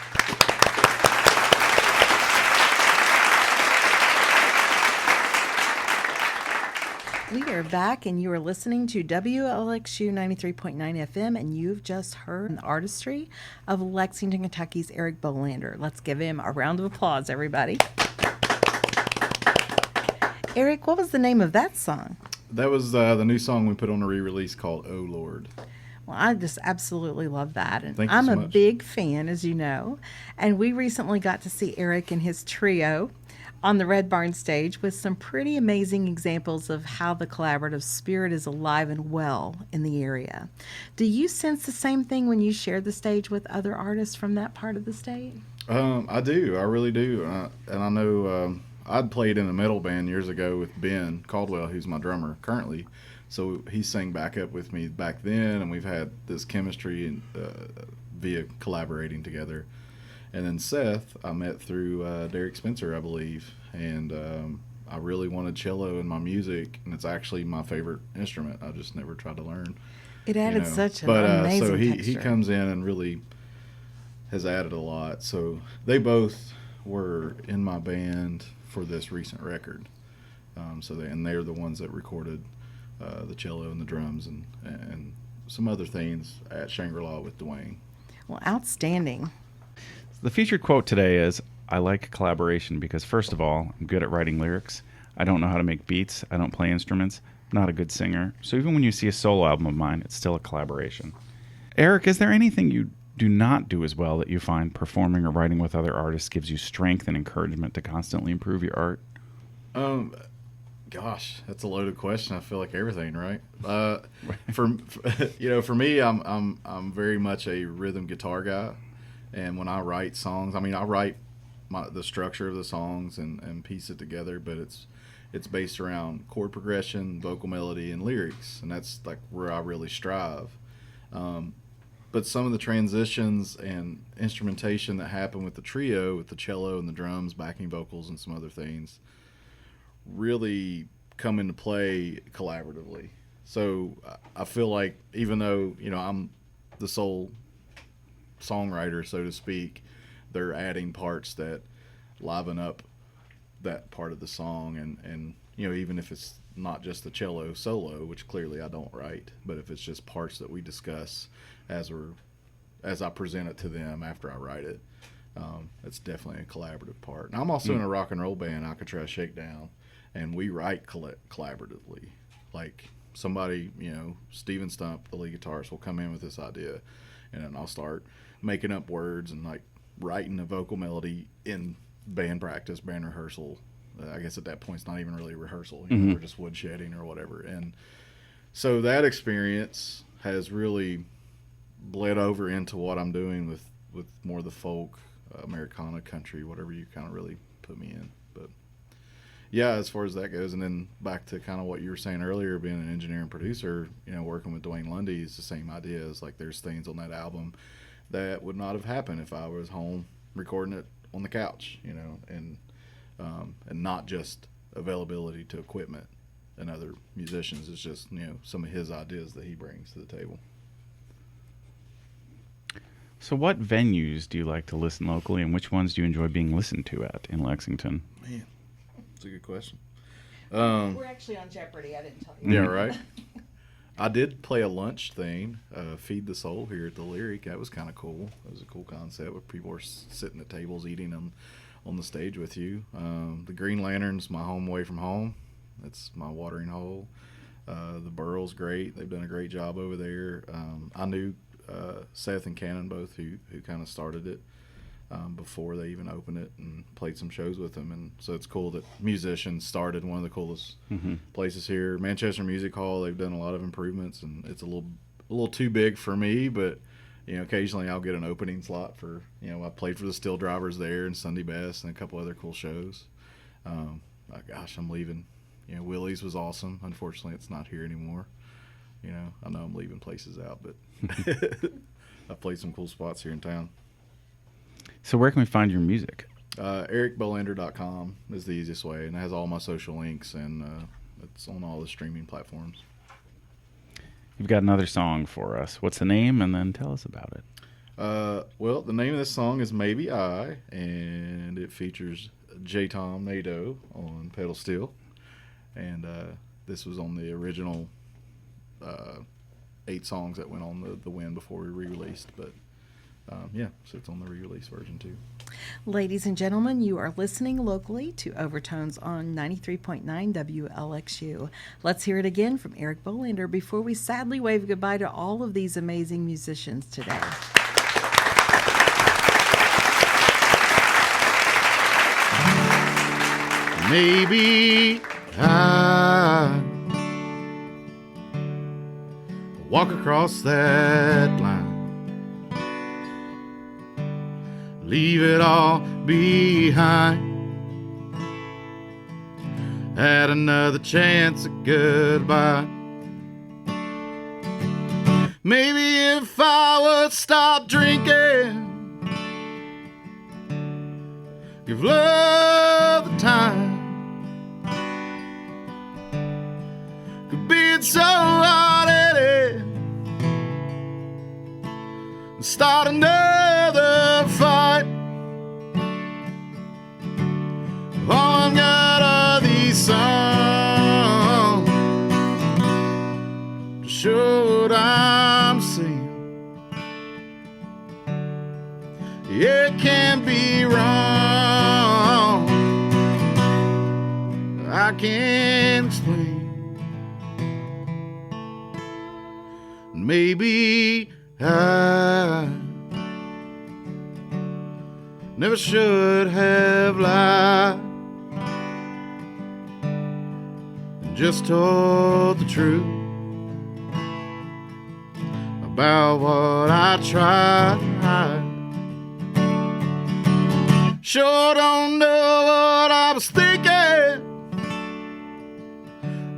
We are back, and you are listening to WLXU 93.9 FM, and you've just heard the artistry of Lexington, Kentucky's Eric Bolander. Let's give him a round of applause, everybody. Eric, what was the name of that song? That was the new song we put on a re-release called "Oh Lord." Well, I just absolutely love that. And Thank you I'm so a much. big fan, as you know. And we recently got to see Eric and his trio on the Red Barn stage with some pretty amazing examples of how the collaborative spirit is alive and well in the area. Do you sense the same thing when you share the stage with other artists from that part of the state? I do. I really do. And I know I'd played in a metal band years ago with Ben Caldwell, who's my drummer currently. So he sang backup with me back then, and we've had this chemistry and, via collaborating together. And then Seth, I met through Derek Spencer, I believe, and I really wanted cello in my music, and it's actually my favorite instrument. I just never tried to learn. It added such an but amazing so he texture. comes in and really has added a lot. So they both were in my band for this recent record. They're the ones that recorded the cello and the drums and some other things at Shangri-La with Dwayne. Well, outstanding. The featured quote today is, I like collaboration because, first of all, I'm good at writing lyrics. I don't know how to make beats. I don't play instruments. I'm not a good singer. So even when you see a solo album of mine, it's still a collaboration. Eric, is there anything you do not do as well that you find performing or writing with other artists gives you strength and encouragement to constantly improve your art? Gosh, that's a loaded question. I feel like everything, right? For me, I'm very much a rhythm guitar guy, and when I write songs, I write the structure of the songs and piece it together, but it's based around chord progression, vocal melody, and lyrics, and that's like where I really strive. But some of the transitions and instrumentation that happen with the trio, with the cello and the drums, backing vocals, and some other things, really come into play collaboratively. So I feel like even though I'm the sole songwriter, so to speak, they're adding parts that liven up that part of the song, and even if it's not just the cello solo, which clearly I don't write, but if it's just parts that we discuss as I present it to them after I write it, it's definitely a collaborative part. And I'm also in a rock and roll band, Alcatraz Shakedown, and we write collaboratively. Like somebody, Steven Stump, the lead guitarist, will come in with this idea, and then I'll start making up words and like writing a vocal melody in band practice, band rehearsal. I guess at that point it's not even really rehearsal. You know, we're just woodshedding or whatever. And so that experience has really bled over into what I'm doing with more of the folk, Americana, country, whatever you kind of really put me in. But yeah, as far as that goes, and then back to kind of what you were saying earlier, being an engineer and producer, you know, working with Dwayne Lundy is the same idea. It's like there's things on that album that would not have happened if I was home recording it on the couch, you know, and not just availability to equipment and other musicians. It's just, you know, some of his ideas that he brings to the table. So what venues do you like to listen locally, and which ones do you enjoy being listened to at in Lexington? Man, that's a good question. We're actually on Jeopardy. I didn't tell you. Yeah, right. I did play a lunch thing, Feed the Soul, here at the Lyric. That was kind of cool. It was a cool concept where people were sitting at tables eating them on the stage with you. The Green Lantern's my home away from home. That's my watering hole. The Burl's great. They've done a great job over there. I knew Seth and Cannon both, who kind of started it before they even opened it, and played some shows with them. And so it's cool that musicians started one of the coolest places here. Manchester Music Hall, they've done a lot of improvements, and it's a little too big for me, but you know, occasionally I'll get an opening slot for, you know, I played for the Steel Drivers there and Sunday Best and a couple other cool shows. Gosh, I'm leaving. You know, Willie's was awesome. Unfortunately, it's not here anymore. You know, I know I'm leaving places out, but I've played some cool spots here in town. So where can we find your music? EricBolander.com is the easiest way, and it has all my social links, and it's on all the streaming platforms. You've got another song for us. What's the name, and then tell us about it. Well, the name of this song is Maybe I, and it features J-Tom Hnatow on pedal steel, and this was on the original 8 songs that went on the Wind before we re-released, but yeah, so it's on the re-release version too. Ladies and gentlemen, you are listening locally to Overtones on 93.9 WLXU. Let's hear it again from Eric Bolander before we sadly wave goodbye to all of these amazing musicians today. Maybe I walk across that line, leave it all behind, had another chance at goodbye. Maybe if I would stop drinking, give love the time, could be so hard-headed and start another fight. All I've got are these songs to show what I'm saying. It can't be wrong, I can't explain. Maybe I never should have lied, just told the truth about what I tried. Sure don't know what I was thinking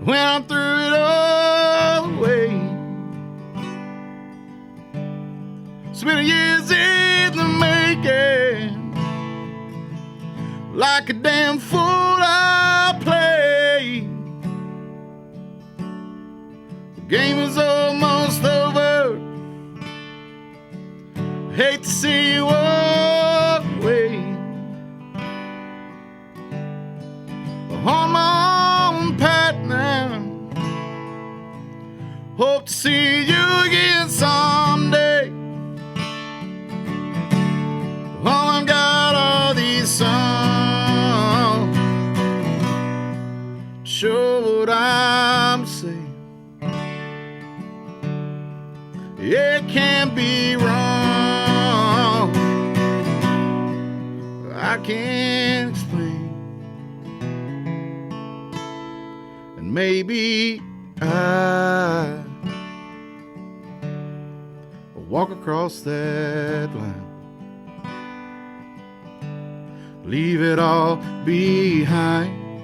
when I threw it all away. It's been years in the making, like a damn fool I played. The game is almost over, hate to see you walk away. On my own path now, hope to see you again someday. All I've got are these songs to show what I'm saying. It can't be wrong, I can't explain. And maybe I will walk across that line, leave it all behind,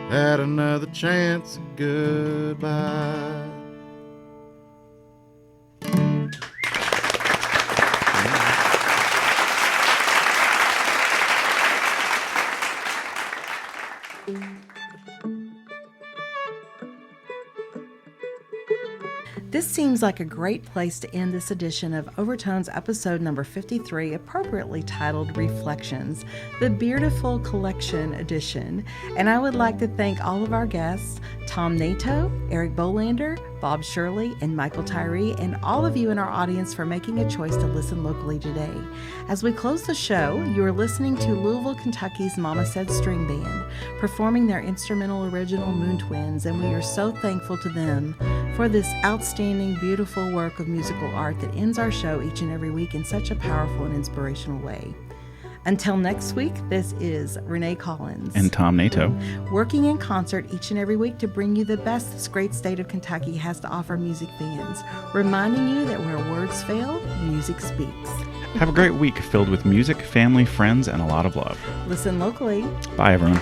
had another chance at goodbye. This seems like a great place to end this edition of Overtones episode number 53, appropriately titled Reflections, the Beautiful Collection edition. And I would like to thank all of our guests, Tom Hnatow, Eric Bolander, Bob Shirley, and Michael Tyree, and all of you in our audience for making a choice to listen locally today. As we close the show, you are listening to Louisville, Kentucky's Mama Said String Band, performing their instrumental original Moon Twins, and we are so thankful to them for this outstanding, beautiful work of musical art that ends our show each and every week in such a powerful and inspirational way. Until next week, this is Renee Collins And Tom Hnatow. working in concert each and every week to bring you the best this great state of Kentucky has to offer music fans, reminding you that where words fail, music speaks. Have a great week filled with music, family, friends, and a lot of love. Listen locally. Bye, everyone.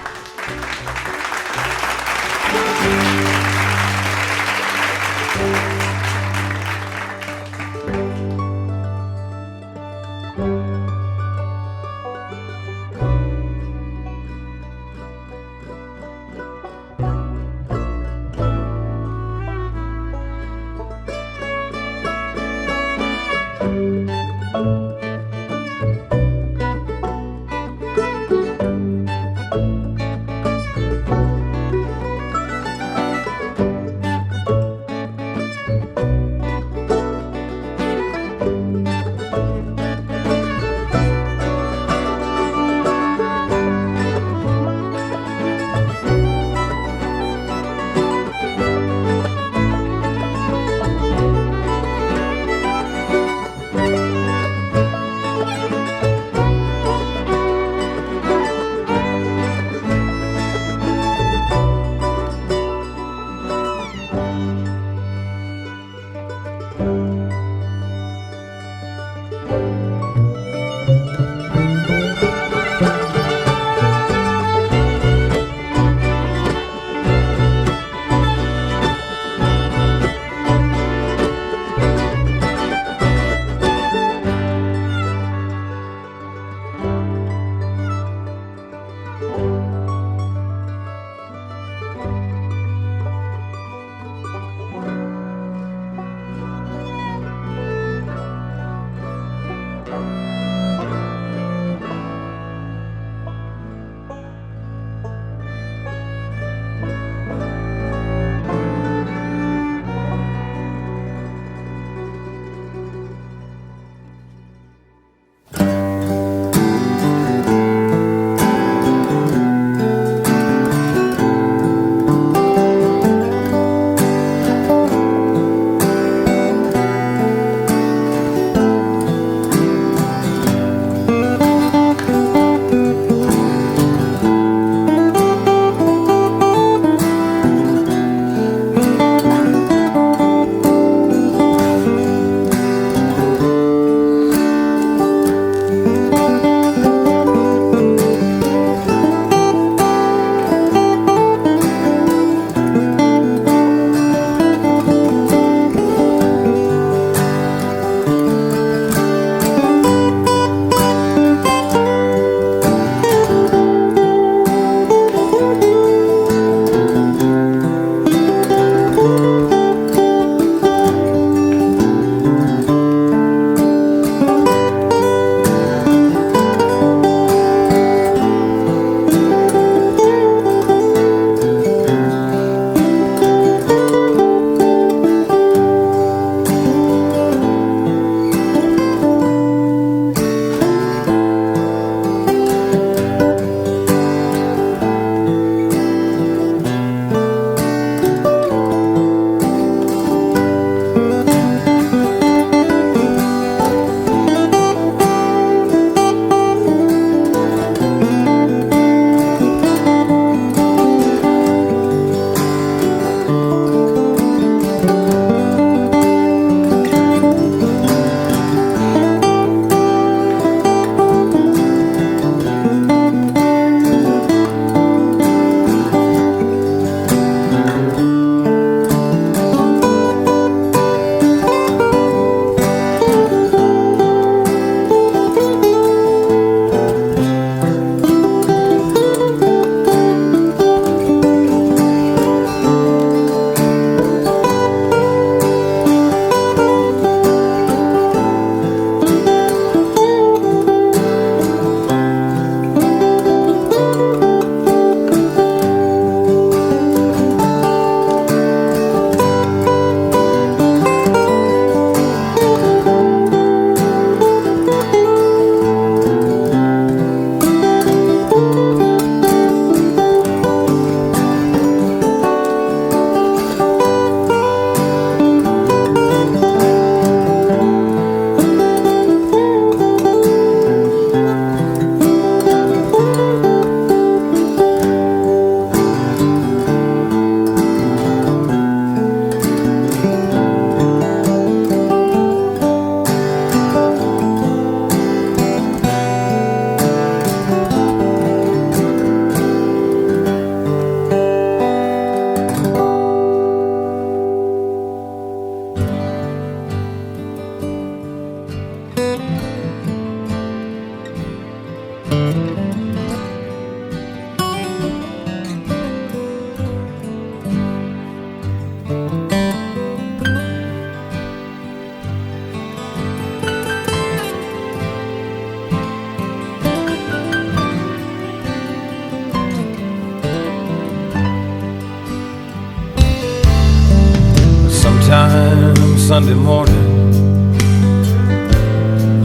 Sunday morning,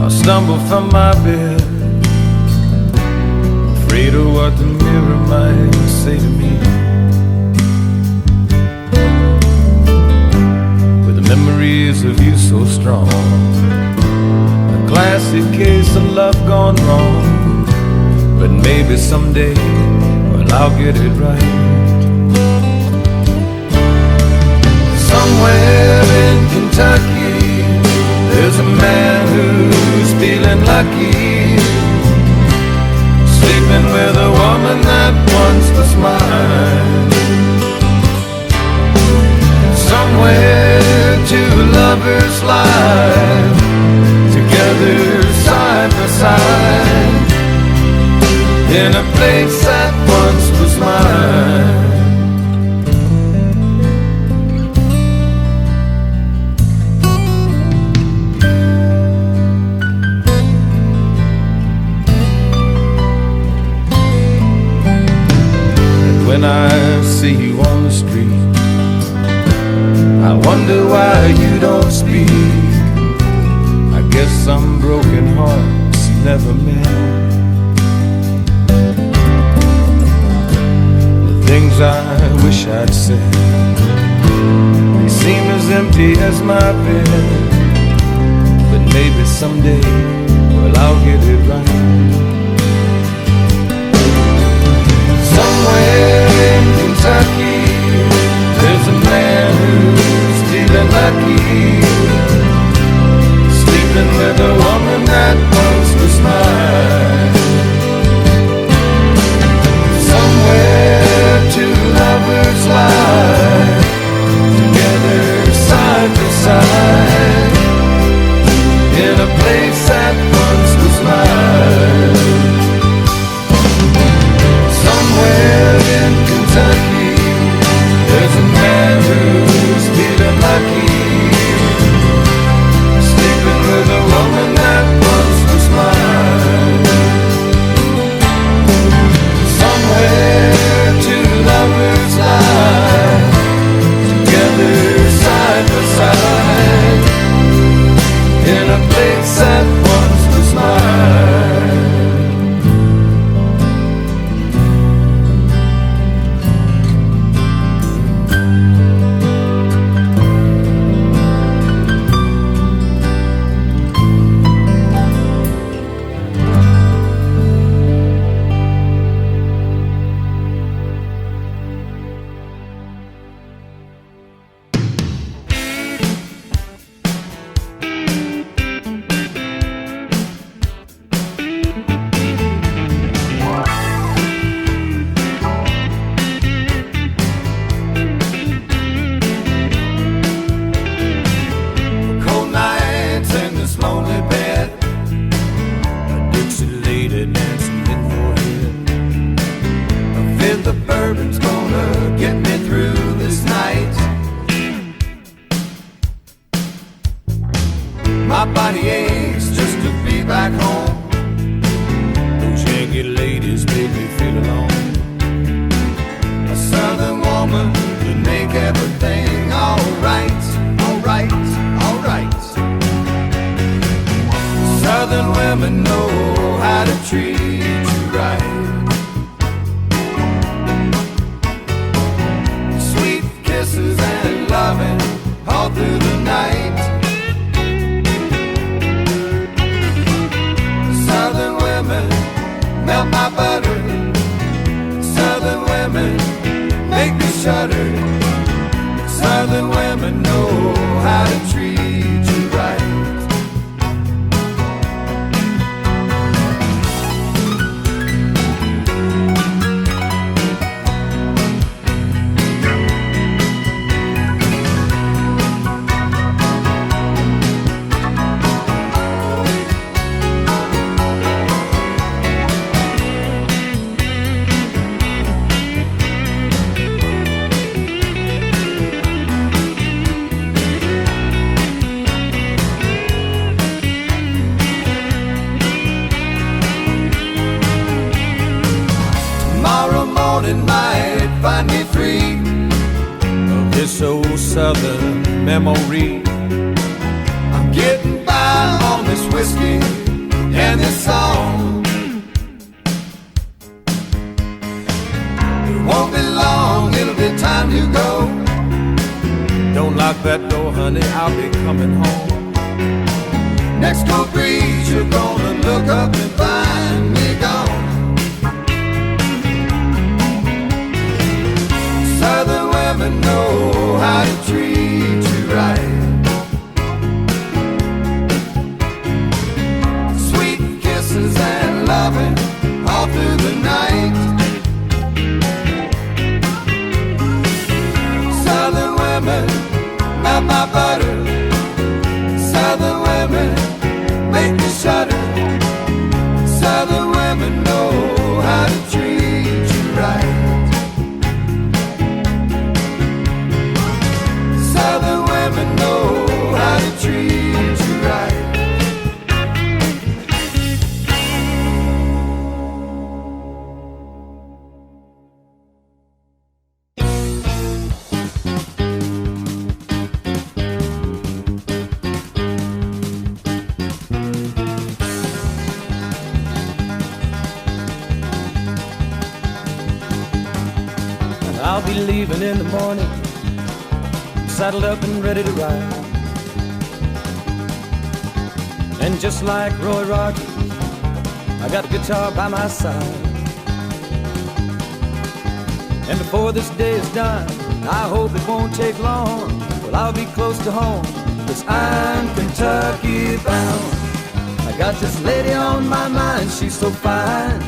I stumble from my bed, afraid of what the mirror might say to me. With the memories of you so strong, a classic case of love gone wrong. But maybe someday, well, I'll get it right. Somewhere in Kentucky, there's a man who's feeling lucky, sleeping with a woman that once was mine. Somewhere two lovers lie together side by side in a place that once was mine. When I see you on the street, I wonder why you don't speak. I guess some broken hearts never mend. The things I wish I'd said, they seem as empty as my bed. But maybe someday, well, I'll get it right. Somewhere in Kentucky, there's a man who's feeling lucky, sleeping with a woman that once was mine. Somewhere two lovers lie together side by side in a place that once was mine. Somewhere in Kentucky, there's a man who's feeling lucky, sleeping with a woman that once was mine. Somewhere two lovers lie together side by side in a place that once was mine. My body aches just to be back home. Those Yankee ladies make me feel alone. A southern woman can make everything alright, alright, alright. Southern women know how to treat you right. Sweet kisses and loving all through the night. Southern women melt my butter. Southern women make me shudder. Southern women know how to treat you right. Might find me free of this old southern memory. no breeze, you're gonna look up and find me gone. Southern women know how to treat you right. Sweet kisses and loving all through the night. Southern women melt my butter. Southern women make me shudder. Southern women know how to treat you right. Southern women know how to treat you right. I'll be leaving in the morning, saddled up and ready to ride. And just like Roy Rogers, I got a guitar by my side. And before this day is done, I hope it won't take long. Well, I'll be close to home, 'cause I'm Kentucky bound. I got this lady on my mind, she's so fine.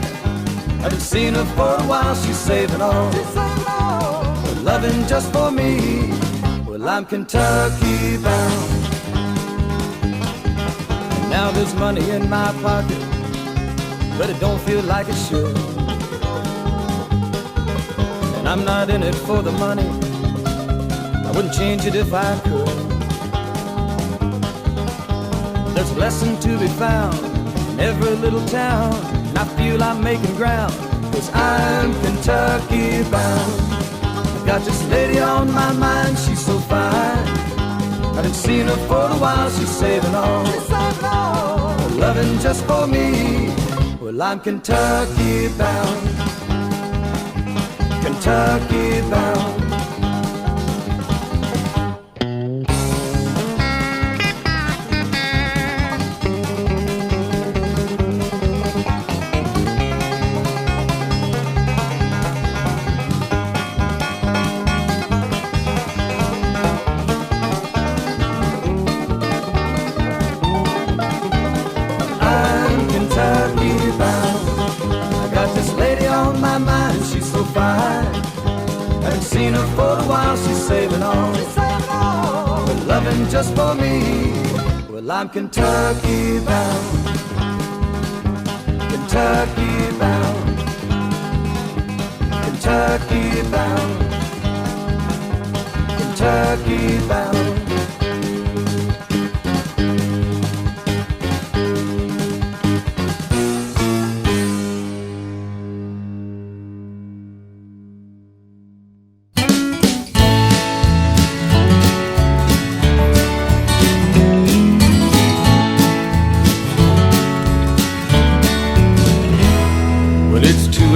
I haven't seen her for a while, she's saving all. Her loving just for me. Well, I'm Kentucky bound. And now there's money in my pocket, but it don't feel like it should. And I'm not in it for the money, I wouldn't change it if I could. There's a lesson to be found in every little town, and I feel I'm making ground, 'cause I'm Kentucky bound. I got this lady on my mind, she's so fine. I haven't seen her for a while, she's saving all. Her loving just for me. Well, I'm Kentucky bound. Kentucky bound. Seen her for a while, she's saving all. Her loving just for me. Well, I'm Kentucky bound. Kentucky bound. Kentucky bound. Kentucky bound.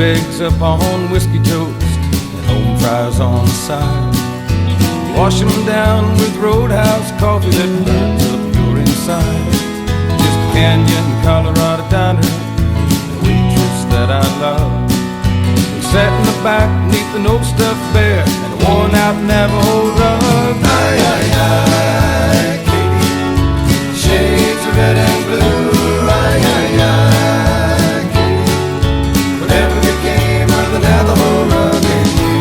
Eggs up on whiskey toast and home fries on the side. Wash them down with Roadhouse coffee that burns up your inside. Just a Canyon, Colorado diner, the waitress that I love. We sat in the back beneath an old stuffed bear and a worn out Navajo rug. Aye, aye, aye, Katie, shades of red and blue. Aye, aye, aye. Navajo rug and you.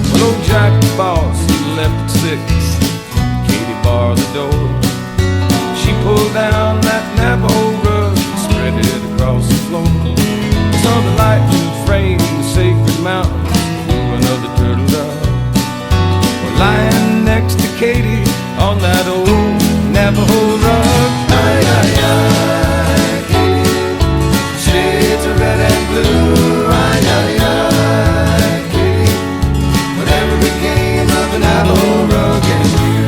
Well, old Jack the boss, he left at 6. Katie barred the door. She pulled down that Navajo rug and spread it across the floor. Saw the light frame the sacred mountains, another turtle dove. Well, lying next to Katie on that old Navajo rug. Aye, aye, aye. Red and blue, aye, aye, aye, Katie. Whatever became of the Navajo rug and you.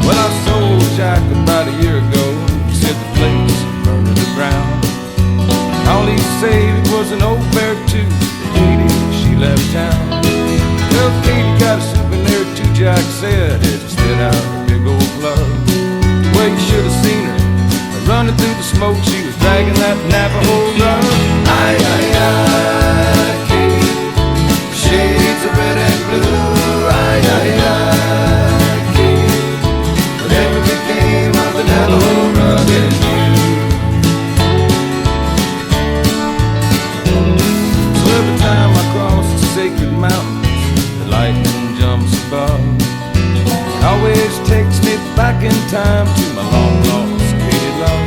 Well, I sold Jack about a year ago. He said the place burned to the ground. All he saved was an old bear tooth. Katie, she left town. Jack said as he spit out a big old plug. Well, you should have seen her running through the smoke. She was dragging that Navajo rug. Aye, aye, aye, Katie. Shades of red and blue. Aye, aye, aye, Katie. Whatever became of the Navajo rug and you. So every time I cross the sacred mountains, the lightning jumps above. It always takes me back in time to my long lost Katie love.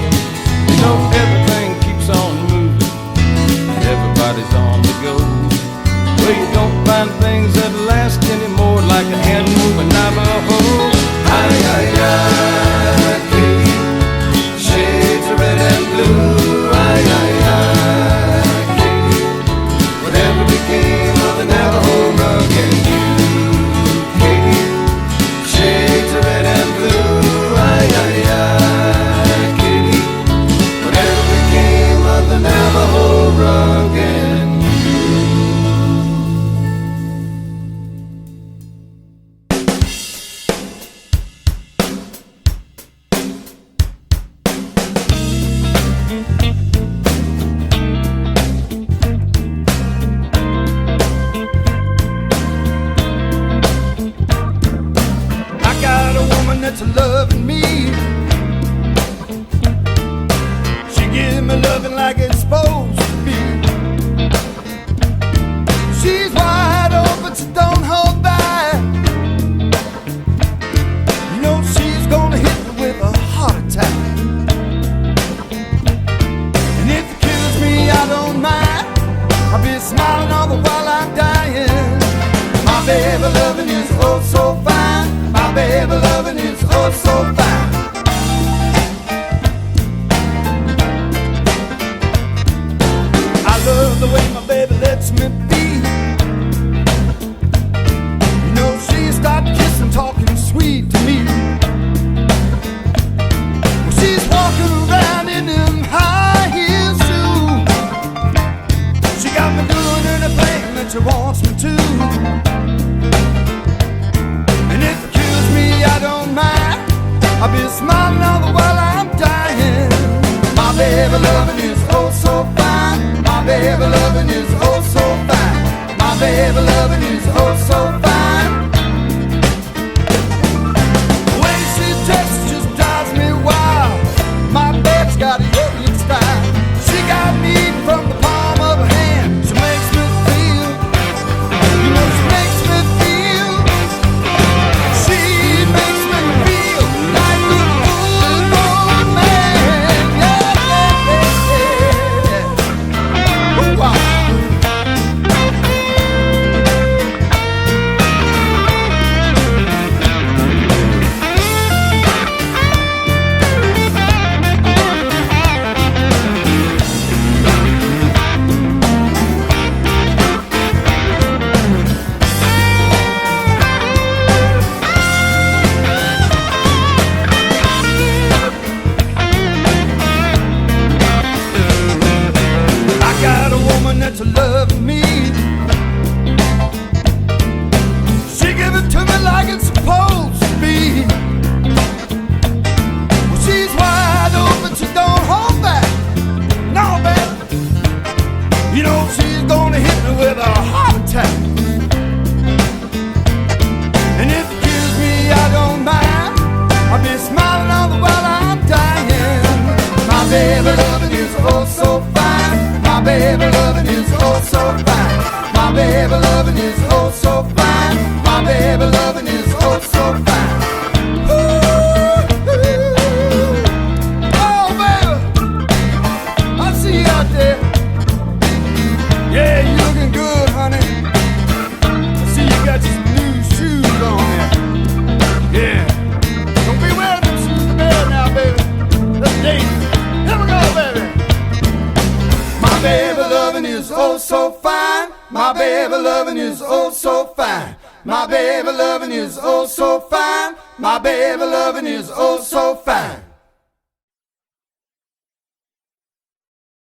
You know everything keeps on moving, and everybody's on the go. Well, you don't find things that last anymore, like a hand moving Navajo. Aye, aye, aye, Katie. Shades of red and blue. Aye, aye, aye, Katie. Whatever became of the Navajo rug and you, Katie. Shades of red and blue. Aye, aye, aye, Katie. Whatever became of the Navajo rug and you. I got a woman that's loving me. She gives me loving like it's supposed to be. She's wide open, so don't hold back. You know she's gonna hit me with a heart attack. And if it kills me, I don't mind. I'll be smiling all the while I'm dying. My baby loving is oh so fine. My baby loving is oh so fine. I love the way my baby lets me be. You know she started kissing, talking sweet to me. Well, she's walking around in them high heel shoes. She got me doing anything that she wants me to. And if it kills me, I don't mind. I'll be smiling all the while I'm dying. My baby loving is oh so fine. My baby loving is oh so fine. My baby loving is oh so fine. The way she dresses just drives me wild. My baby's got a alien style. She got me from the palm of her hand. She makes me feel, you know she makes me feel. She makes me feel like a good old man. Yeah, yeah, yeah, yeah. Ooh, wow. I got a woman that's loving me. She give it to me like it's supposed to be. Well, she's wide open, so don't hold back. No, baby. You know she's gonna hit me with a heart attack. And if it kills me, I don't mind. I'll be smiling all the while I'm dying. My baby loving is oh so fine. My baby loving is oh so fine. My baby loving is oh so fine. My baby loving is oh so fine. Ooh, oh baby, I see you out there. Yeah, you looking good, honey. I see you got some new shoes on there. Yeah, don't be wearing them shoes to bed now, baby. That's dangerous. Here we go, baby. My baby loving is oh so fine. My baby loving is oh so fine. My baby loving is oh so fine. My baby loving is oh so fine.